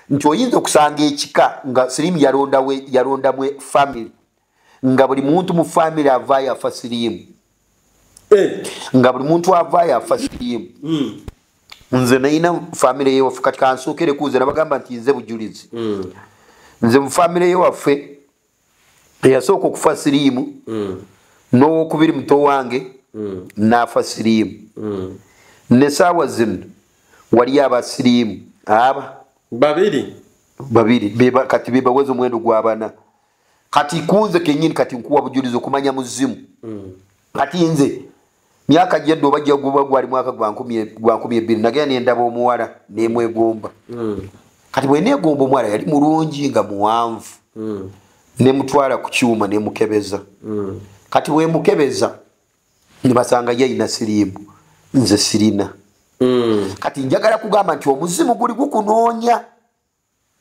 nti oyinza okusanga ekika nga siriimu yalondamu family nga buli muntu mu family avaayo afa siriimu nga buli muntu avaayo afa siriimu nze nayina family yewaffe kati kansookereku nze nabagamba nti nze bujulizi nze mu family yewaffe eyasooka okufa siriimu n'owokubiri muto wange n'afa siriimu ne saawa zino waliyo abasiriimu babiri kati bebaweza omuwendo gw'abana kati kunze kenyini kati nkuwa bujulizi okumanya muzimu kati nze myaka gyedde oba gyaguba gwali mwaka gwa 20 nagenda nendaba omuwala nemwegomba kati bwe negomba omuwala yali mulungi nga muwanvu ne mutwala ku kyuma ne mukebeza kati we mukebeza ne basanga ye ina sirimu nze sirina kati njagala kugamba nti omuzimu guli gukunoonya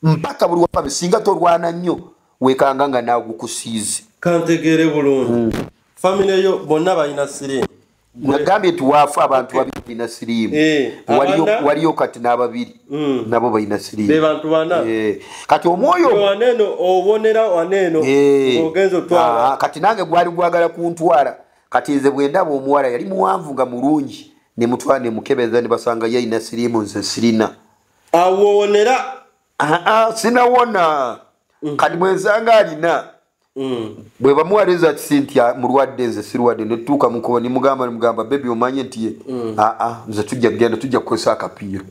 mpaka buli wapa bisinga tolwana nnyo wekanga nga naawe gukusiize kantegere bulungi family yo bonna balina sirimu nagambye tuwaafu abantu babiri balina sirimu waliyo kati n'ababiri nabo balina sirimu be bantu bana kati omwoyo waneno obonera waneno ogenzo twala kati nange gwali gwagala kuntwala kati nze bwe ndaba omuwala yali muwanvu nga mulungi ne mutwala ne mukebeza ne basanga ye alina sirimu nze sirina awonera sinawona kati mwensanga alina bwe bamuwaleza Cynthia mulwadde nze sirwadde netuuka mukuba nimugamba bebi omanye nti nze tujja kugenda tujja kukozesa akapiira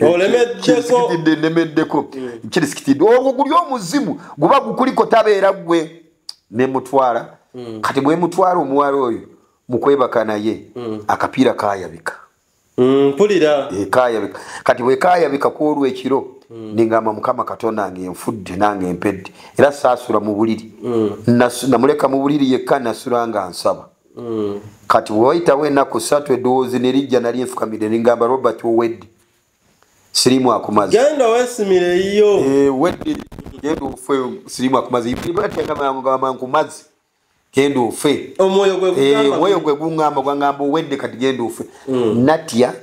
olemeddeko kirisikitidde ogwo guli omuzimu guba gukuliko tabeera gwe nemutwala kati bwe mutwala omuwala oyo mukwebaka naye akapiira kayabika mpulira kayabika kati bwe kayabika kwolwekiro ningamba mukama katonda nange enfudde nange empedde era saasula mu buliri namuleka mu buliri yekka nasula nga nsaba kati bwe wayitawo ennaku 3 eddowoozi ne lijja nali enfukamire ningamba Robert owedde sirimu akumazi genda wesimireyo wedde genda ofe sirimu akumazi nkumazi genda ofe omwoyo gwe gungamba gwangamba owedde kati genda ofe natya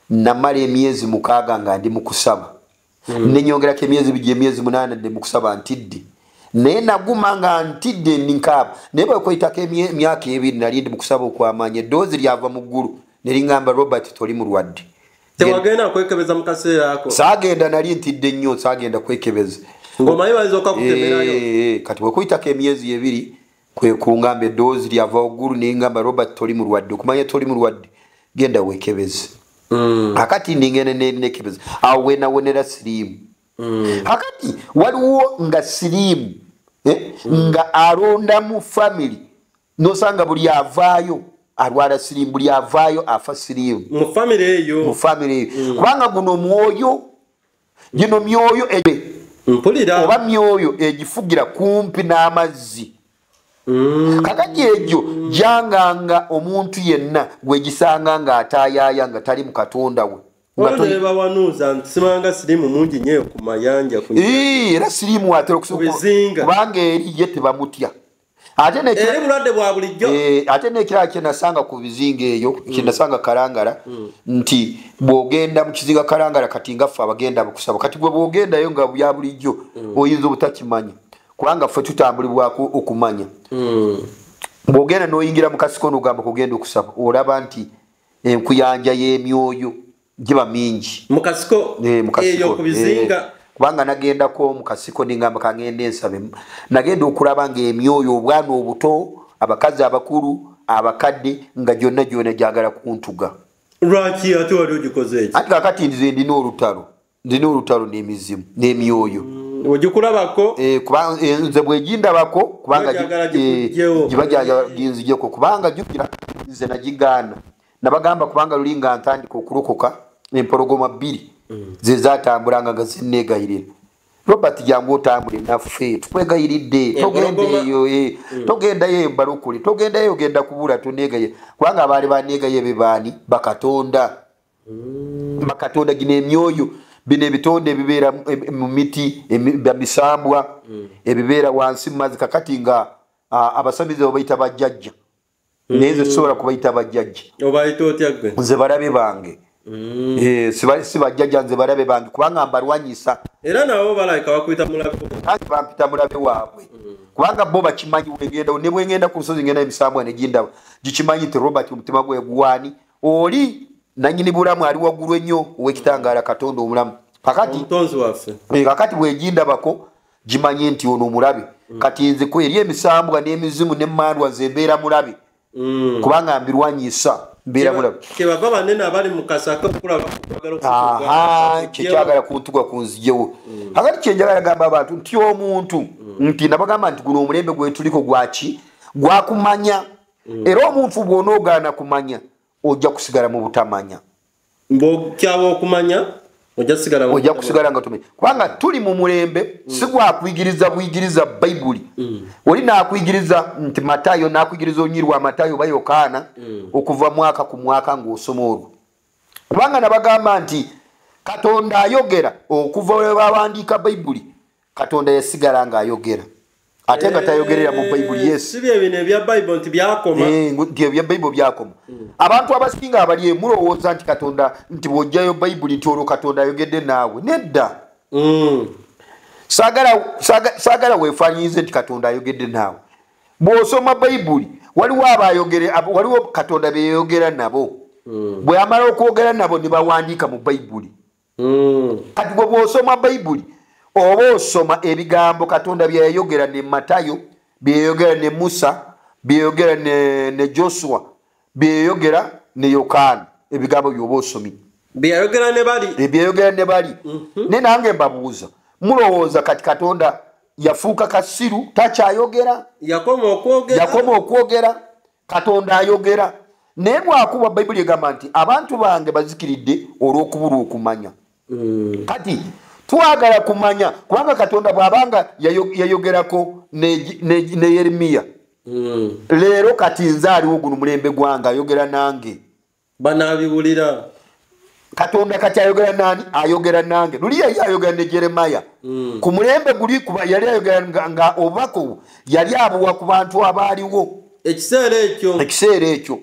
namala emyezi 6 nga ndi mukusaba nenyongerako emyezi 8 ndi mukusaba ntidde naye naguma nga ntidde ninkaaba naye bwekoyitako emyaka 2 nali ndi mukusaba okwamaanya eddoozi lyava mu ggulu neringamba Robert toli mulwadde tewagenda kwekebeza mu kaseera ako saagenda nali ntidde nnyo saagenda kwekebeza ngomanyi bayizoka kukeberayo kati bwekoyitako emyezi 2 kwe kungamba eddoozi lyava waggulu nengamba Robert toli mulwadde okumanya toli mulwadde genda wekebeze akati ningene nekebeza awo wenawonera sirimu akati waliwo nga sirimu nga alonda mu family nosanga buli avaayo alwala sirimu buli avaayo afa sirimu mu family eyo kubanga guno mwoyo gino myoyo mpulira oba myoyo egifugira kumpi n'amazzi kakati egyo janganga omuntu yenna gwegisanga nga atayaya nga tali mu katonda we Wale wanuza ntisimanga sirimu mungi nyeyo ku mayanja ku era sirimu atero kusubizinga kubanga eri yete bamutya ate ne eri mulade bwa bulijjo ate ne kira kye nasanga ku bizinga eyo kinasanga karangara nti bwogenda mu kizinga karangara kati ngafa abagenda bakusaba kati gwe bwogenda yo nga bya bulijjo oyinza butakimanya kubanga ffe tutambulibwako okumanya bwogenda noyingira mu kasiko n'ogamba kugenda okusaba olaba nti enkuyanja y'emyoyo giba mingi mukasiko eyo kubizinga kubanga nagenda ko mukasiko ningamba kangende ensabe nagenda okulaba nga emyoyo obwana obuto abakazi abakuru abakadde nga jonna jagala kuntuga lwaki ate wali ogikoze eki ati kakati nze ndina olutalo n'emizimu n'emyoyo ogikulabako kubanga nze bwegindabako kubanga gibajaginzijeko kubanga jukira nze nagigaana nabagamba kubanga lulinga ntandika okulokoka empologoma 2 zezatambulanga nga zinneegayirira Robert jangu otambule naffe tukwegayiridde togendayo embalokole togendayo ogenda kubula toneegaye kubanga abaali baneegaye bebaani bakatonda gino emyoyo bino ebitonde ebibeera mu miti emisambwa ebibeera wansi mu mazzi kakati nga abasamize babayita bajjajja naye nze sobola kubayita bajjajja obayita otya gwe nze balabe bange si bajjajja nze balabe bange kubanga mbalwanyisa era nabo balayika bakuyita mulabe kandi bampita mulabe waabwe kubanga bo bakimanyi wegenda ne bwengenda ku lusozi ngenda emisambwa negindaba gikimanyi nti Robert omutima gwe gwani oli nanyini bulamu ali waggulu ennyo ow'ekitangaala katonda omulamu kakati bwegindabako gimanyi nti ono omulabe kati nze eri emisambwa n'emizimu n'emmandwa ze mbeera mulabe kubanga mbirwanyisa mbeera mulabe kyebava banene abali mu kasaka okulaba kyekyagala kuntuga kunzijewo kakati kyenjagala gamba abantu nti omuntu nti nabagamba nti guno omulembe gwetuliko gwaki gwakumanya era omuntu bw'onoogaana kumanya ojja kusigala mu butamanya mb'okyaba okumanya ojja kusigala nga tomenya kubanga tuli mu mulembe sigwakuyigiriza buyigiriza bayibuli oli naakuyigiriza nti Matayo naakuyigiriza onyirwa Matayo bayokaana okuva mwaka ku mwaka ng'osoma olwo kubanga nabagamba nti Katonda ayogera okuva we bawandiika bayibuli Katonda yasigala ng'ayogera ate nga tayogerera mu bayibuli yes si bye bya bayibuli nti byakoma nti ebya bayibuli byakoma abantu abasinga abali mulowooza nti Katonda nti bw'ojjayo bayibuli nti olwo Katonda ayogedde naawe nedda saagala weefaanyize nti Katonda ayogedde naawe bw'osoma bayibuli waliwo Katonda beyayogera nabo bwe amala okwogera nabo ne bawandiika mu bayibuli kati bwe bw'osoma bayibuli oba osoma ebigambo Katonda bye yayogera ne Matayo bye yayogera ne Musa bye yayogera ne Joshua bye yayogera ne Yokaana ebigambo by'oba osomye bye yayogera ne bali ne nange mbabuuza mulowooza kati Katonda yafuuka kasiru takyayogera yakoma okwogera Katonda ayogera naye bwakuba bayibuli egamba nti abantu bange bazikiridde olw'okubulwa okumanya kati twagala kumanya kubanga Katonda bw'abanga yayogerako ne Yeremiya leero kati nze aliwo guno mulembe gwange ayogera nange banabiwulira Katonda kati ayogera nani ayogera nange luli yali ayogera ne Jeremiya ku mulembe guli kuba yali ayogera nga obubako yali abuwa ku bantu abaaliwo ekiseera ekyo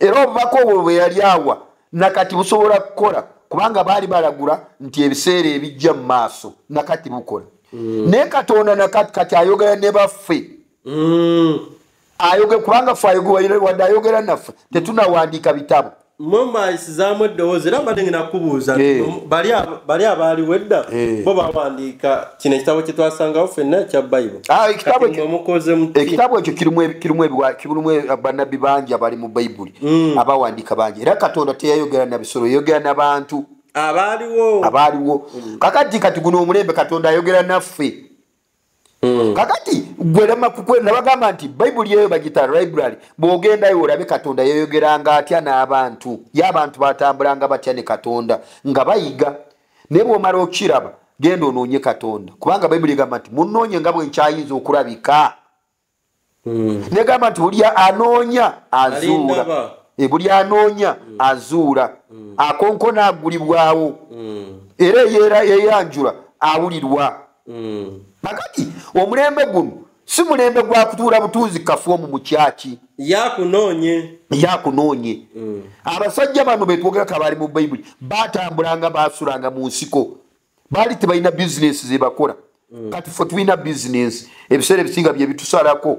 era obubako obwo bwe yali awa nakati busobola kukola kubanga baali balagula nti ebiseera ebijja mu maaso nakati bukola naye Katonda nakati kati ayogera ne baffe ayogera kubanga ffe wadde ayogera naffe tetunawandiika bitabo mumbayisizamu eddowoozi era mbadde ngenda kubuuza bali abaaliwo edda bo bawandiika kino ekitabo kye twasangawo ffenna ekya bayibuli ekitabo ekyo kirimu bannabbi bangi abali mu bayibuli abawandiika bangi era Katonda teyayogera na bisolo yayogera n'abantu abaaliwo kati guno omulembe Katonda ayogera naffe kakati nabagamba nti bayibuli eyo bagita library bw'ogendayo olabe Katonda yayogeranga atya n'abantu y'abantu batambulanga batya ne Katonda nga bayiga naye bw'omala okiraba genda onoonye Katonda kubanga bayibuli egamba nti munoonye nga bwe nkyayinza okulabika negamba nti buli anoonya azuula buli anoonya azuula akonkona agulibwawo era yeyanjula awulirwa nakati omulembe guno si mulembe gwa kutuula butuuzi kafoomu mu kyaki yakunoonye abasajja bano betwogera kabali mu bayibuli batambulanga basulanga mu nsiko baali tebalina bizinesi zebakola kati ffe tulina bizinesi ebiseera ebisinga bye bitusalako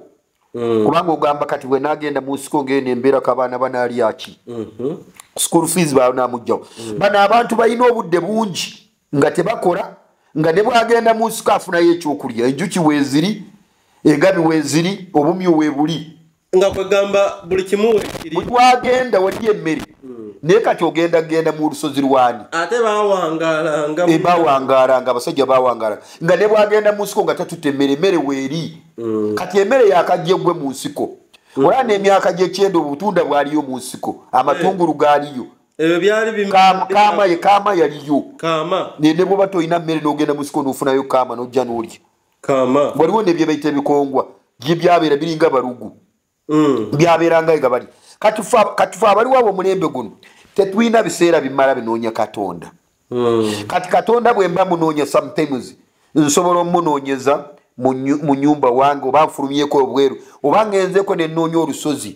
kubanga ogamba kati bwe nagenda mu nsiko ngende embeera kabaana banaalyaki school fees banamugjawo bano abantu balina obudde bungi nga tebakola nga ne bwagenda mu nsiko afunayo ekyokulya enjuki weeziri engabi weeziri obumyu weebuli nga kwegamba buli kimu weekiri bwagenda wali emmere naye kati ogenda genda mu lusozi lwani ate bawangalanga abasajja bawangala nga ne bwagenda mu nsiko nga tatutte emmere weeri kati emmere yakajja gwe mu nsiko olaba n'emyaka gy'ekyenda obutunda bwaliyo mu nsiko amatungulu gaaliyo kaama yaliyo ne bwoba toyina mmere n'ogenda mu nsiko n'ofunayo kaama n'ojja n'olya waliwo nebye bayita ebikongwa byabeera biringa balugu byabeeranga ega bali katufa abaliwo abo omulembe guno tetulina biseera bimala binoonya Katonda kati Katonda bwe mba munoonya sometimes nsobola omunoonyeza mu nyumba wange oba nfulumyeko obweru oba ngenzeko nenoonya olusozi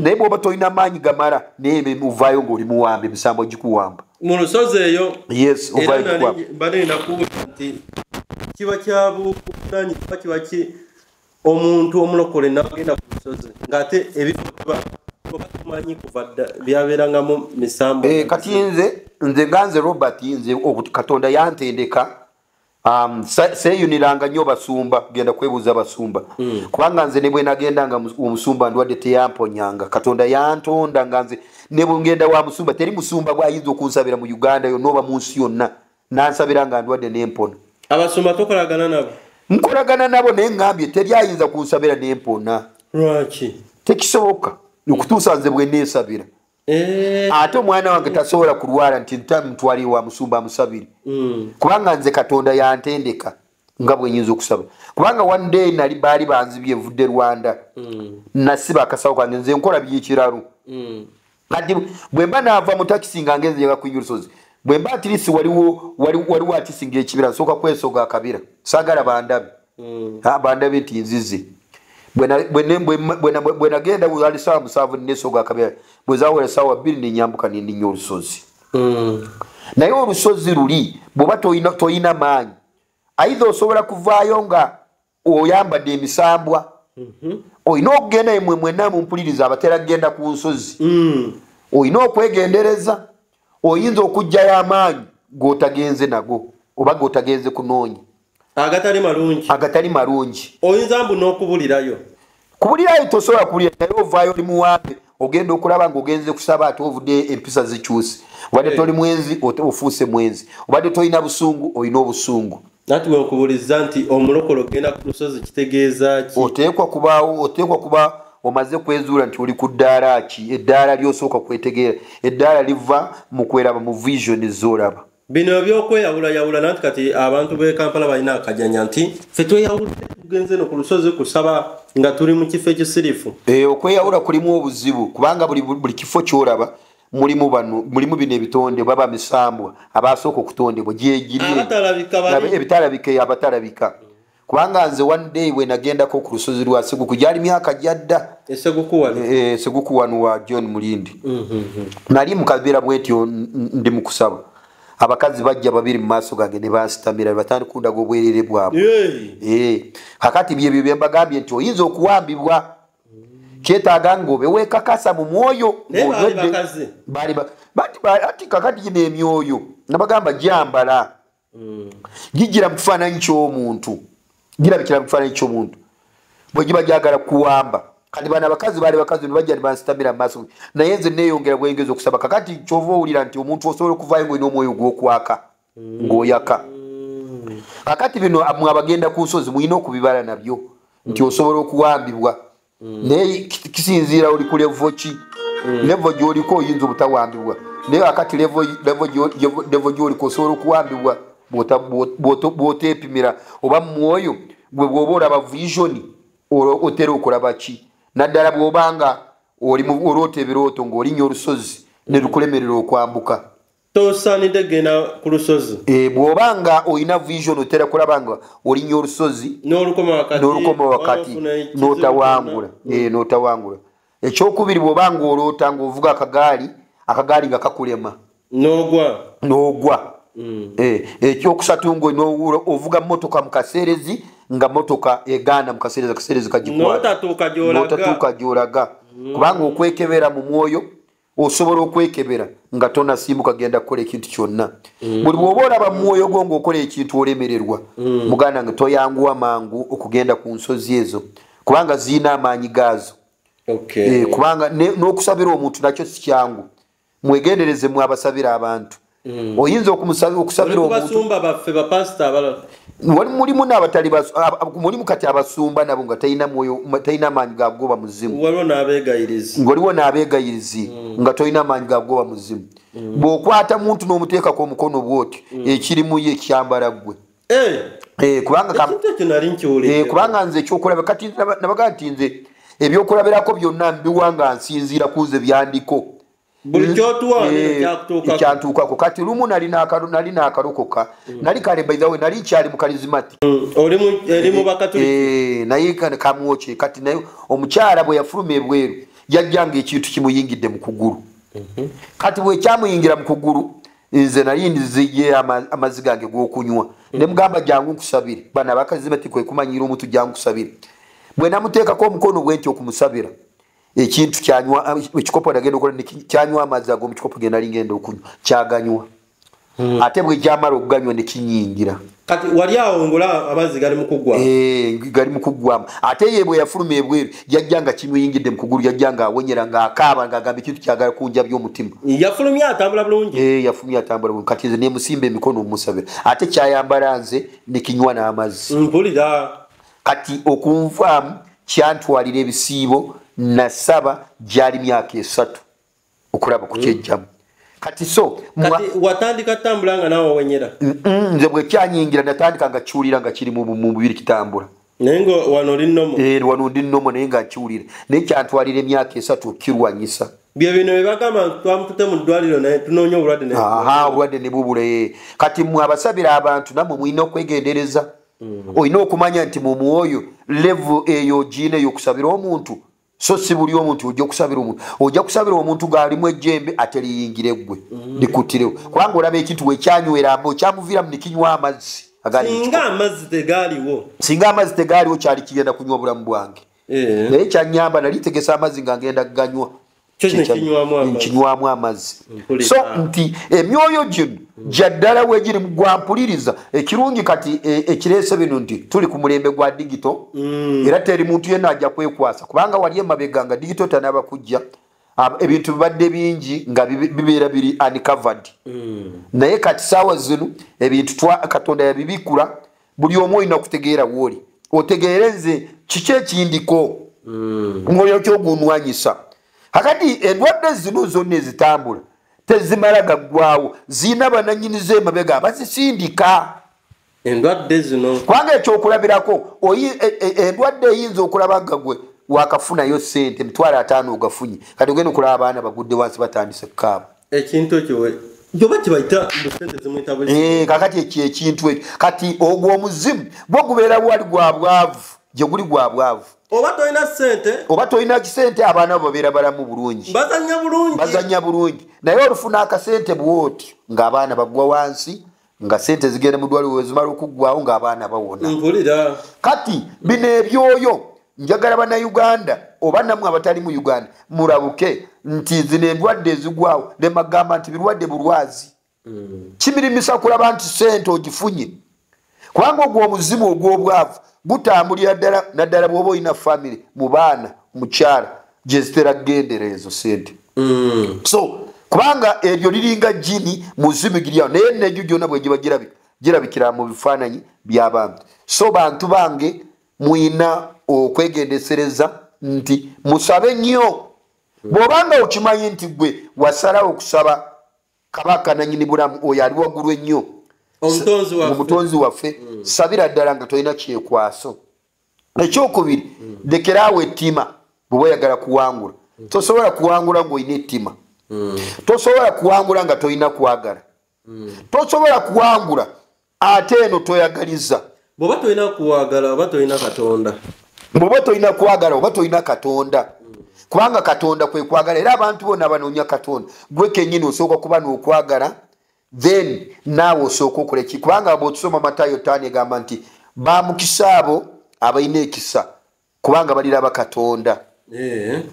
naye bwoba tolina maanyi gamala naye muvaayo ng'oli muwamba emisambo gikuwamba mu lusozi eyo yes ovayo mbadde nakubuuza nti kiba kyabukulanyi kiba omuntu omulokole n'agenda ku lusozi ng'ate ebifo tumanyi kuva dda byabeerangamu misambo kati nze ganze Robert nze Katonda yantendeka seeyuniranga nnyo basumba genda kwebuuza basumba kubanga nze ne bwe nagendanga omusumba ndwadde teyamponyanga Katonda yantonda nga nze ne bwe ngenda wa musumba teri musumba bw'ayinza okunsabira mu Uganda yonna oba mu nsi yonna nansabira nga ndwadde n'empona abasumba tokolagana nabo nkolagana nabo naye ngambye teri ayinza kunsabira n'empona lwaki tekisoboka okutuusa nze bwe neesabira ate omwana wange tasobola kulwala nti ntamutwali wa musumba musabire kubanga nze Katonda yantendeka nga bwenyinza okusaba kubanga one day nali baali banzibye vudde Rwanda nasiba akasawo kange nze nkola byekiralu kati bwemba naava mu taxi nga ngeze ku Yurusozi bwemba atirisi waliwo atisinga ekibira nsooka kwesoga akabira saagala bandabe bandabe nti nzize bwe nagenda wali sawa 7 nesoga akabira bwe zawera sawa 2 nenyambuka nendinya olusozi naye olusozi luli bwoba toyina maanyi aidha osobola kuvaayo nga oyambadde emisambwa oyina okugenda emwe mwenna mumpuliriza abatera kugenda ku nsozi oyina okwegendereza oyinza okujjayo amaanyi gotagenze nago oba gotagenze kunoonya agatali malungi oyinza mbu n'okubulirayo tosobola kubulira naye ovaayo oli muwambe ogenda okulaba ng'ogenze kusaba ate ovudde empisa zikyuse obadde toli mwenzi ofuuse mwenzi obadde tolina busungu olina obusungu nati bwekubuliza nti omulokole ogenda ku lusozi kitegeeza ki oteekwa kuba omaze kwezuula nti oli ku ddaala ki eddaala ly'osooka kwetegeera eddaala liva mu kweraba mu vision z'olaba bino byokweyawulayawula nanti kati abantu b'e Kampala balina akajanya nti ffe tweyawulidde tugenze no ku lusozi kusaba nga tuli mu kifo ekisirifu okweyawula kulimu obuzibu kubanga buli kifo ky'olaba mulimu bino ebitonde baba misambwa abasooka okutondebwa ebitalabika abatalabika kubanga nze one day bwe nagendako ku lusozi lwa Seguku gyali myaka gyadda Seguku wano wa John Mulindi nali mu kabeera bwetyo ndi mu kusaba abakazi bajja babiri mu maaso gange ne bansitamira batandika kundaga obwerere bwabwe kakati byebyo bye mbagambye nti oyinza okuwambibwa kyetaaga ng'obe weekakasa mu mwoyo ati kakati gino emyoyo nabagamba gyambala gigira mu kifaananyi ky'omuntu girabikira mu kifaananyi ky'omuntu bwe giba gyagala kuwamba kati bano abakazi baali bakazi ne bajja ne bansitamira mu maaso naye nze neeyongera bwengeza okusaba kakati kyova owulira nti omuntu osobola okuvaayo ng'olina omwoyo gw'okwaka ng'oyaka kakati bino mwe abagenda ku nsozi mulina okubibala nabyo nti osobola okuwambibwa naye kisinziira oli ku levo ki levo gy'oliko oyinza obutawambibwa naye kakati levo gy'oliko osobola okuwambibwa bw'oteepimira oba mu mwoyo gwe bw'oba olaba vision otera okulaba ki naddala bw'obanga oloota ebirooto ng'olinnya olusozi ne lukulemerera okwambuka tosaanidde genda ku lusozi bw'obanga olina vision otera kulaba nga olinnya olusozi n'olukoma wakati n'otawangula ekyokubiri bw'obanga oloota ng'ovuga akagaali nga kakulema n'ogwa ekyokusatu ng'ovuga motoka mu kaseerezi nga motoka egaana mu kaseerezi kagikwata n'otatuuka gy'olaga kubanga okwekebera mu mwoyo osobola okwekebera nga tonasimbuka genda kukola ekintu kyonna buli bw'oba olaba mu mwoyo gwo ng'okola ekintu olemererwa muganda nga toyanguwa mangu okugenda ku nsozi ezo kubanga zirina amaanyi gaazo kubanga n'okusabira omuntu nakyo si kyangu mwegendereze mwe abasabira abantu oyinza okusabira omuntu mulimu n'abatali mulimu kati abasumba nabo nga talina amaanyi gagoba muzimu ng'oliwo n'abeegayirizi nga tolina amaanyi gagoba muzimu bw'okwata muntu n'omuteekako omukono bw'otyo ekirimu ye kyambala ggwe kubanga nze ekyokulaba kati nabaga nti nze ebyokulabirako byonna mbiwa nga nsinziira ku nze byandiko buli kyotuwa ekyantuukako kati lumu nali naakalokoka nali kale by the way nali kyali mu karizimati oli mu bakatuliki naye kamwoki kati naye omukyala bwe yafuluma ebweru yajjanga ekintu kimuyingidde mu kugulu kati bwe kyamuyingira mu kugulu nze nali ndiziye amazzi gange g'okunywa ne mugamba jangu nkusabire bano abakarizimati kwe kumanyira omuntu jangu nkusabire bwe namuteekako omukono bwe nti okumusabira ekintu kyanywa ekikopo nagenda okola kyanywa amazzi ago mu kikopo genda lingenda okunywa kyaganywa ate bwe gyamala okuganywa ne kinyingira kati wali awo ngola amazzi gali mu kuggwamu gali mu kuggwamu ate ye bwe yafuluma ebweru yajja nga kimuyingidde mu kugulu yajja nga awonyera ng'akaaba ng'agamba ekintu kyagala kunja by'omutima yafulumya atambula bulungi yafulumya atambula bulungi kati nze nemusimba emikono omusabira ate kyayambala nze ne kinywa n'amazzi mpulira kati okunvaamu kyantwalira ebisiibo nasaba gyali myaka 3 okulaba kukyejjamu kati so kati watandika tambulanga nawo wenyera nze bwe kyanyingira natandika nga kiwulira nga kiri mu mubiri kitambula nengo wano linnomo wano ndi nnomo naye nga nkiwulira naye kyantwalira emyaka 3 okirwanyisa bye bino bye bagamba twamutute mu ddwaliro naye tunoonya obulwadde obulwadde ne bubule kati mmwe abasabira abantu nammwe mulina okwegendereza olina okumanya nti mu mwoyo level eyo giina ey'okusabira omuntu so si buli omuntu ojja kusabira omuntu ojja kusabira omuntu ng'alimu ejjembe ate liyingire ggwe likuttirewo kubanga olaba ekintu wekyanyweramu okyamuviiramu ne kinywa amazzi singa amazzi tegaaliwo kyali kigenda kunywa obulamu bwange naye kyanyamba nali tegesa amazzi nga ngenda ganywa nkinywamu amazzi so nti emyoyo gino gyaddala wegiri mugwampuliriza ekirungi kati ekireese bino nti tuli ku mulembe gwa digito era teri muntu yenna ajja kwekwasa kubanga wali emabega nga digito tanaba kujja ebintu bibadde bingi nga bibeera biri uncovered naye kati saawa zino ebintu katonda yabibikula buli omu olina okutegeera wooli otegeere nze kiki ekindiko omwoyo kyogunwanyisa hakati endwadde zino zonna ezitambula tezimala gaggwawo ziina bananyiniza emabega abazisindika endwadde zino kubanga ekyokulabirako endwadde eyinza okulaba nga gwe wakafunayo ssente mitwalo 5 ogafunye kati ogenda okulaba abaana bagudde wansi batandise kukaaba ekintu ekyo joba kibaita mbusente zimuyita bwe kakati ekintu ekyo kati ogwo omuzimu bwo gubeera wali gwa bwavu gye guli gwa bwavu oba toyina kisente abaana bo babeera balamu bulungi bazanya bulungi naye olufuna akasente bwoti ng'abaana bagwa wansi nga sente zigenda mu ddwaliro wezimala okuggwawo ng'abaana bawona kati bino ebyoyo njagala bannayuganda oba nammwe abatali mu uganda mulabuke nti zino endwadde ezigwawo ne magamba nti birwadde bulwazi kimirimisa kulaba nti sente ogifunye kubanga ogwo omuzimu ogw'obwavu gutambulira ddala naddala bw'oba olina famire mu baana mukyala gye zitera kugendera ezo sente so kubanga ebyo liringa jini muzimu giriawo naye negyo gyonna bwe giba girabikira mu bifaananyi by'abantu so bantu bange mwina okwegendesereza nti musabe nnyo bw'obanga okimanyi nti gwe wasalawo okusaba kabaka nanyini bulamu oyo ali waggulu ennyo omutonzi waffe sabira ddala nga tolina kyekwaso ekyokubiri lekeraawo ettima bw'oba oyagala kuwangula tosobola kuwangula ng'olina ettima tosobola kuwangula nga tolina kwagala tosobola kuwangula ate eno toyagaliza bw'oba tolina kuwagala oba tolina katonda bw'oba tolina kwagala oba tolina katonda kubanga katonda kwe kwagala era abantu bonna banoonya katonda gwe kennyini osooka kuba n'okwagala then naawe osooka okola ki kubanga bw'otusoma Matayo 5 egamba nti bamukisa abo abalina ekisa kubanga baliraba katonda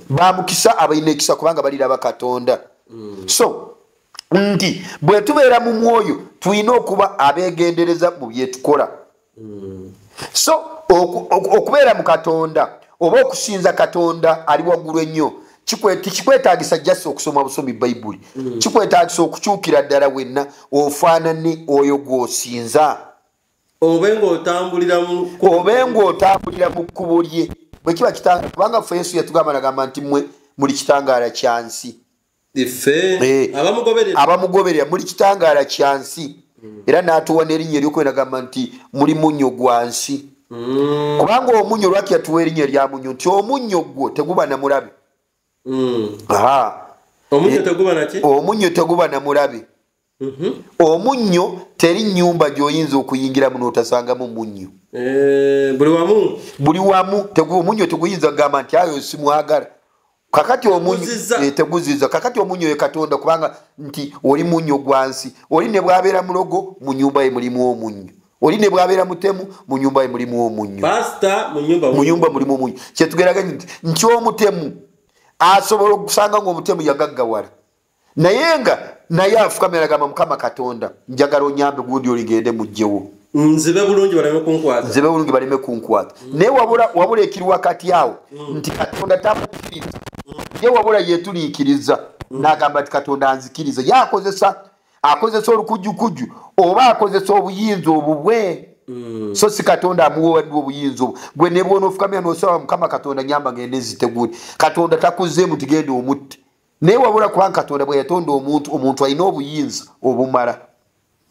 bamukisa abalina ekisa kubanga baliraba katonda so nti bwe tubeera mu mwoyo tulina okuba abeegendereza mu bye tukola so okubeera mu katonda oba okusinza katonda ali waggulu ennyo kikwetaagisa jasi okusoma busomi bayibuli kikwetaagisa okukyukira ddala wenna ofaanane oyo gw'osinza obenga otambulira mu kkubo lye bwe kiba kitanga kubanga ffe Yesu yatugamba nagamba nti mmwe muli kitangaala kyansi abamugoberera muli kitangaala kyansi era n'atuwa n'erinnya ery'okuba nagamba nti muli munnyo gwa nsi kubanga omunnyo lwaki yatuwa erinnya lya munnyo nti omunnyo gwo teguba na mulabe omunnyo teguba na mulabe omunnyo teri nnyumba gy'oyinza okuyingiramu n'otasangamu munnyo buli wamu omunnyo teguyinza kugamba nti ayo simwagala kakati omunnyo teguziza kakati omunnyo ye katonda kubanga nti oli munnyo gwa nsi oli ne bwabeera mulogo mu nnyumba ye mulimu omunnyo oli ne bwabeera mutemu mu nnyumba ye mulimu omunnyo mu nyumba mulimu omunnyo kyetugeraganya nti omutemu asobola okusanga ng'omutemu yagaggawala naye afukamira agamba Mukama Katonda njagala onyambe gundi oligende mugjewo nzibe bulungi baleme kunkwata naye wabula ekiri wakati awo nti Katonda tamukkiriza ye wabula yetuliikiriza n'agamba nti Katonda anzikiriza ye akozesa olukujjukujju oba akozesa obuyinza obubwe so si Katonda amuwadde obuyinza obwo gwe ne bwona ofukamira n'osaba Mukama Katonda nyamba ngende nzite gundi Katonda takuzeemu tigende omutte naye wabula kubanga Katonda bwe yatonda omuntu alina obuyinza obumala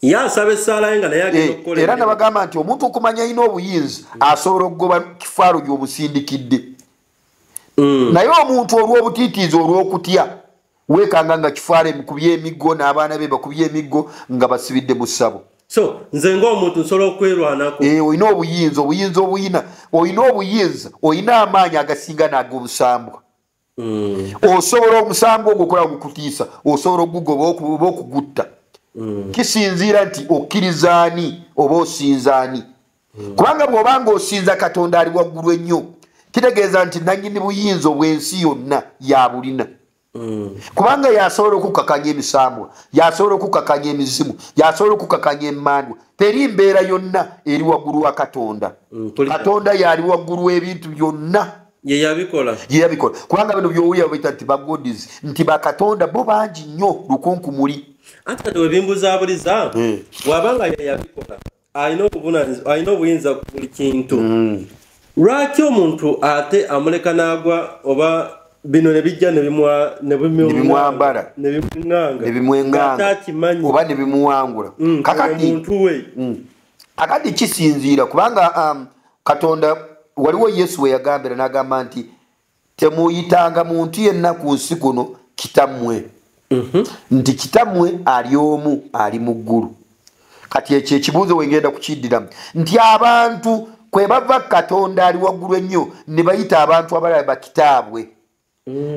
yasaba essaala nga naye agenda okukola era nabagamba nti omuntu okumanya alina obuyinza asobola okugoba kifaalo gy'obusindikidde naye omuntu olw'obutiitiizi olw'okutya weekanga nga kifaalo emukubye emiggo n'abaana be bakubye emiggo nga basibidde mu ssabo so nze ng'omuntu nsobola okwerwanako olina obuyinza olina obuyinza olina amaanyi agasinga n'ag'obusambwa osobola omusambo ogwo okola gukutiisa osobola ogugoba oba okugutta kisinziira nti okkirizaani oba osinzaani kubanga bw'obanga osinza Katonda ali waggulu ennyo kitegeeza nti nannyini buyinza obw'ensi yonna yabulina kubanga yasobola okukakanya emisambwa yasobola okukakanya emizimu yasobola okukakanya emmandwa teri mbeera yonna eri waggulu wa Katonda Katonda yali waggulu w'ebintu byonna yeyabikola kubanga bino byowulira baita nti bagodizi nti bakatonda bo bangi nnyo lukunkumuli anti kati webimbuzabuliza bw'abanga yeyabikola alina obuyinza ku buli kintu lwaki omuntu ate amuleka n'agwa oba bino ne bijja ne bimwambala ne bimwenganga oba ne bimuwangula kakati kisinziira kubanga Katonda waliwo Yesu we yagambira n'agamba nti temuyitanga muntu yenna ku nsi kuno kitammwe nti kitammwe ali omu ali mu ggulu kati ekyo ekibuuzo wengenda kukiddiramu nti abantu kwe bava Katonda ali waggulu ennyo ne bayita abantu abalala bakitaabwe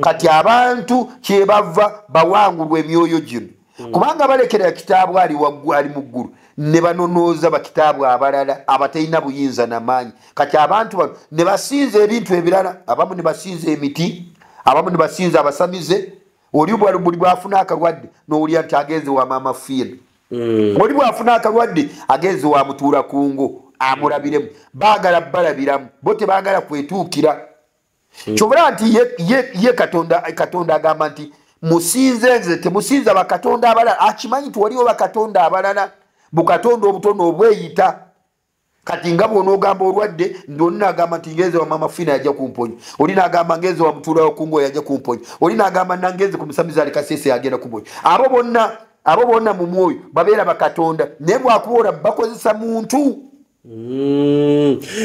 kati abantu kye bava bawangulwa emyoyo gino kubanga balekera kitaabwe ali mu ggulu ne banonooza bakitaabwe abalala abatalina buyinza n'amaanyi kati abantu bano ne basinza ebintu ebirala abamu ne basinza emiti abamu ne basinza abasamize oli buli bwafuna akalwadde n'owulira nti agenze wa maama fiina oli bwafuna akalwadde agenze wa mutuula kungo amulabiremu baagala balabiramu bo tebaagala kwetuukira kyobula nti ye Katonda agamba nti musinze nze temusinza bakatonda abalala akimanyi nti waliwo bakatonda abalala bukatonda obutono obweyita kati nga bw'onoogamba olwadde oli n'agamba nti ngenze wa maama fiina yajja kumponya oli n'agamba ngenze wa mutuula kungo yajja kumponya oli n'agamba nangenze ku musamizi ali Kasese yagenda kumponya abo bonna mu mwoyo babeera bakatonda naye bwakuba bakozesa muntu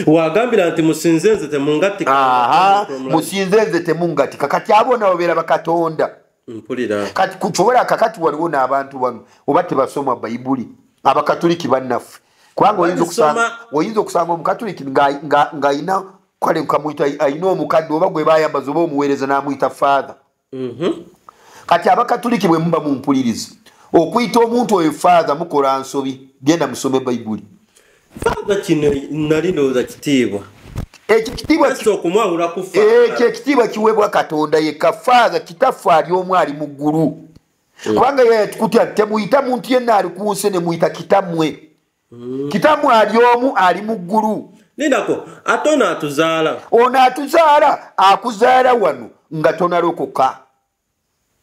wagambira nti musinze nze temungatika musinze nze temungatika kati abo nabo babeera bakatonda mpulira kati kukyobera kakati waliwo n'abantu bano oba tebasoma bayibuli abakatuliki bannaffe kubanga oyinza okusanga omukatuliki ng'ayina kale kamuyita ayina omukadde oba gwe bayambaza oba omuweereza n'amuyita faatha kati abakatuliki bwe muba mumpuliriza okuyita omuntu oyo faatha mukola nsobi genda musome bayibuli faatha kino nali ndowooza kitiibwa ekitiibwa kiweebwa Katonda yekka faatha kitaffe ali omu ali mu ggulu kubanga yekutya temuyita muntu yenna ali ku nsi ne muyita kitammwe kitammwe ali omu ali mu ggulu nindako ate ono atuzaala akuzaala wano nga tonalokoka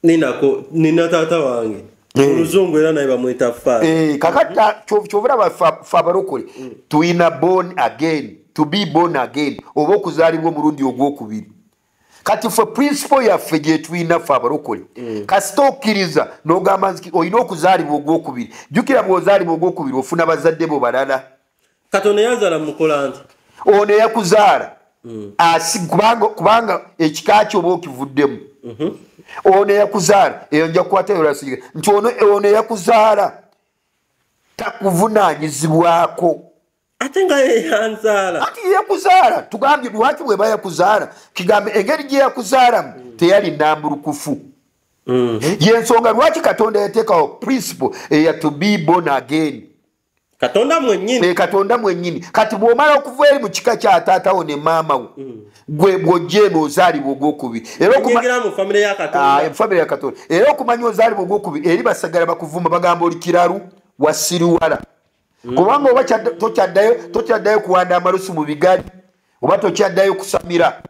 Ninako nina tata wange oluzungu era naye bamwita father kakata kyobulaba fa barokole tuina born again to be born again oba okuzaalibwa omulundi ogwokubiri kati for principle yaffe gye tuina fa barokole kasita okkiriza n'ogamba nti olina okuzaalibwa ogwokubiri jjukira bw'ozaalibwa ogwokubiri ofuna bazadde bo balala Katonda yazaala mukola nti ono yakuzaala kubanga ekika kyo oba okivuddemu ono yakuzaala eyo nja kukwata yorasiga nti ono yakuzaala takuvunaanyizibwako ate nga yeyanzaala ati yakuzaala tugambye lwaki bweba yakuzaala kigambe engeri gye yakuzaalamu teyali nambulukufu yensonga lwaki Katonda yateekawo principle eya to be born again Katonda mwennyini kati bw'omala okuva eri mu kika kya taatawo ne maama wo gwe bw'ojjeeno ozaalibwa ogwokubiri famire ya Katonda era okumanya ozaalibwa ogwokubiri eri basagala bakuvuma bagamba oli kiralu wasiriwala kubanga oba tokyaddayo kuwanda amalusu mu bigali oba tokyaddayo kusamira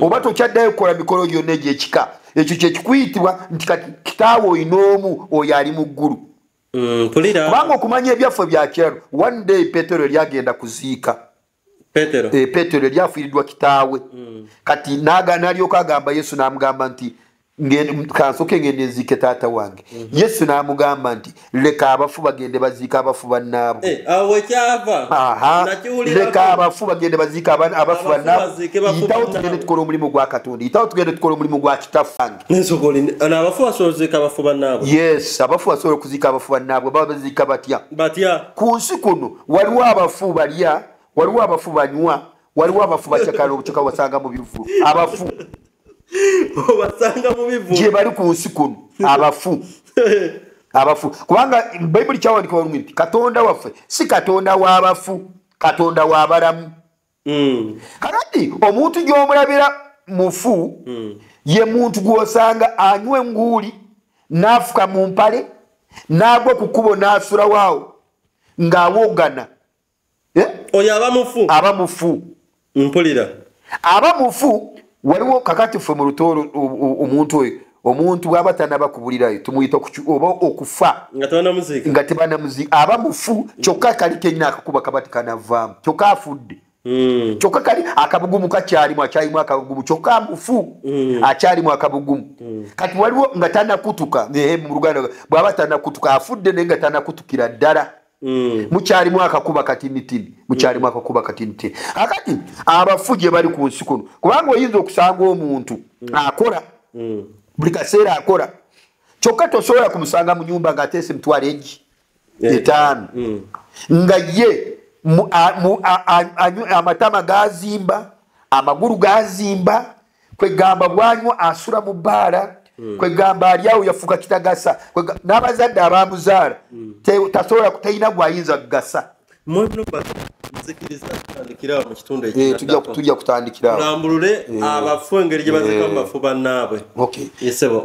oba tokyaddayo kukola mikolo gyonna egy'ekika ekyo kyekikuyitibwa nti kati kitaawo oyina omu oyo ali mu ggulu kubanga okumanya ebyaffe bya kiralu one day Petero lyagenda kuziika Petero lyafiiriddwa kitaawe kati n'alyoka agamba Yesu n'amugamba nti kansoke ngende nziike taata wange Yesu n'amugamba nti leka abafu bagende baziika abafu bannaabwe awe kyava leka abafu bagende baziika abafu bannaabwe yitawo tugende tukola omulimu gwa Katonda yitawo tugende tukola omulimu gwa kitaffe wange abafu basobola kuziika abafu bannaabwe yes abafu basobola okuziika abafu bannaabwe baba baziika batya ku nsi kuno waliwo abafu balya waliwo abafu banywa waliwo abafu bakyakala obukyuka wasanga mu bivulu abafu obasanga mu bivulu gye bali ku nsi kuno abafu kubanga bayibuli kyawandika walungi nti Katonda waffe si Katonda w'abafu Katonda w'abalamu kakati omuntu gy'omulabira mufu ye muntu gw'osanga anywa enguuli n'afuka mu mpale n'agwa ku kkubo n'asula waawo ng'awoogana oyo aba mufu mpulira aba mufu waliwo kakati ffe mu lutoolo omuntu bw'aba tanabakubulirayo tumuyita oba okufa nga tebanamuziika aba mufu kyokka kali kenyina akakuba kaba tekanavaamu kyokka afudde kyokka kali akabugumu kakyalimu akabugumu kyokka mufu akyalimu akabugumu kati waliwo nga tanakutuka mu Luganda bw'aba tanakutuka afudde naye nga tanakutukira ddala mukyalimu akakuba katinitini akati abafu gye bali ku nsi kuno kubanga oyinza okusanga omuntu akola buli kaseera akola kyokka tosobola kumusanga mu nyumba ng'ateese emitwalo egi 5 nga ye amatama gazimba amagulu gazimba kwegamba bwanywa asula mu bbaala kwegamba alyawo yafuuka kitagasa n'abazadde abamuzaala tasobola talina gwayinza kugasa tujja kutandikirawo tulambulule abafu engeri gye bazikamu bafu bannaabwe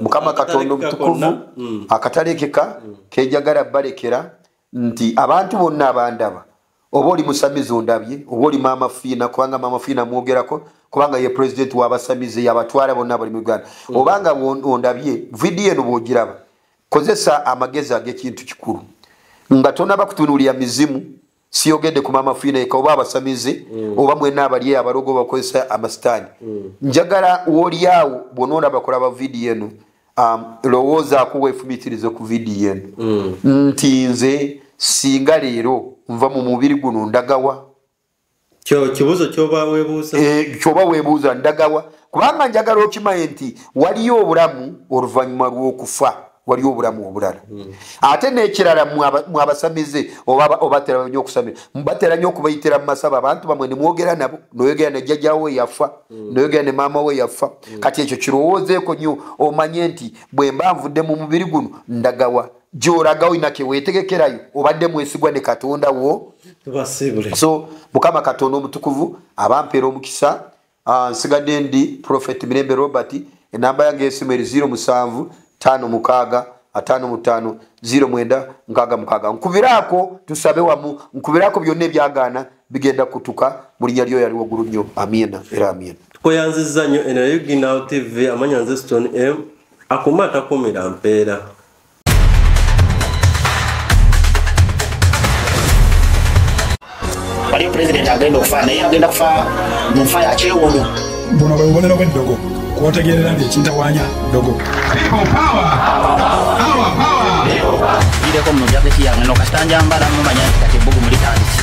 Mukama Katonda omutukuvu akatalekeka kejagala balekera nti abantu bonna abandaba oba oli musamizi ondabye oba oli maama fiina kubanga maama fiina mwogerako kubanga ye president w'abasamizi yabatwala bonna bali mu Uganda obanga ondabye vidiyo eno bw'ogiraba kozesa amagezi ag'ekintu kikulu nga tonaba kutunuulira mizimu siyogedde ku maama fiina eka oba abasamizi oba mwenna abali abalogo bakozesa amasitaani njagala w'oliawo bw'onoona bakolaba vidiyo eno lowoozaako weefumitirize ku vidiyo eno nti nze singa leero nva mu mubiri guno ndagawa kibuuzo kyoba weebuuza ndagawa kubanga njagala okimaye nti waliyo obulamu oluvannyuma lw'okufa waliyo obulamu obulala ate n'ekirala mwabasamize obatera nnyo okusamira batera nnyo okubayitira mu masaba abantu bamwe ne mwogera nabo noyogera ne jjajjawo we yafa noyogera ne maama we yafa kati ekyo kirowoozeeko nnyo omanye nti bwe mba nvudde mu mubiri guno ndagawa gy'olagawo inake weetegekerayo obadde mwesigwa ne Katonda wo so Mukama Katonda omutukuvu abampeera omukisa nsigadde ndi Prophet Mirembe Robert enamba yange y'essimu eri 07 56 55 09 nkubiraako tusabe wamu nkubiraako byonna ebyagaana bigenda kutuka mu linnya lyo yali waggulu nnyo amina era amina tukweyanzizza nnyo eno Uginawo TV amanya nze Stone M akuma atakumira mpeera waliyo president agenda okufa naye agenda kufa mu nfa ya kyewuunyo buno bwe bubonero bw'eddogo kwotegeerera nti ekintawanya ddogo ireko muno jageti yange no kasitanja mbala mumanya nti kati ebbugu mulitandisi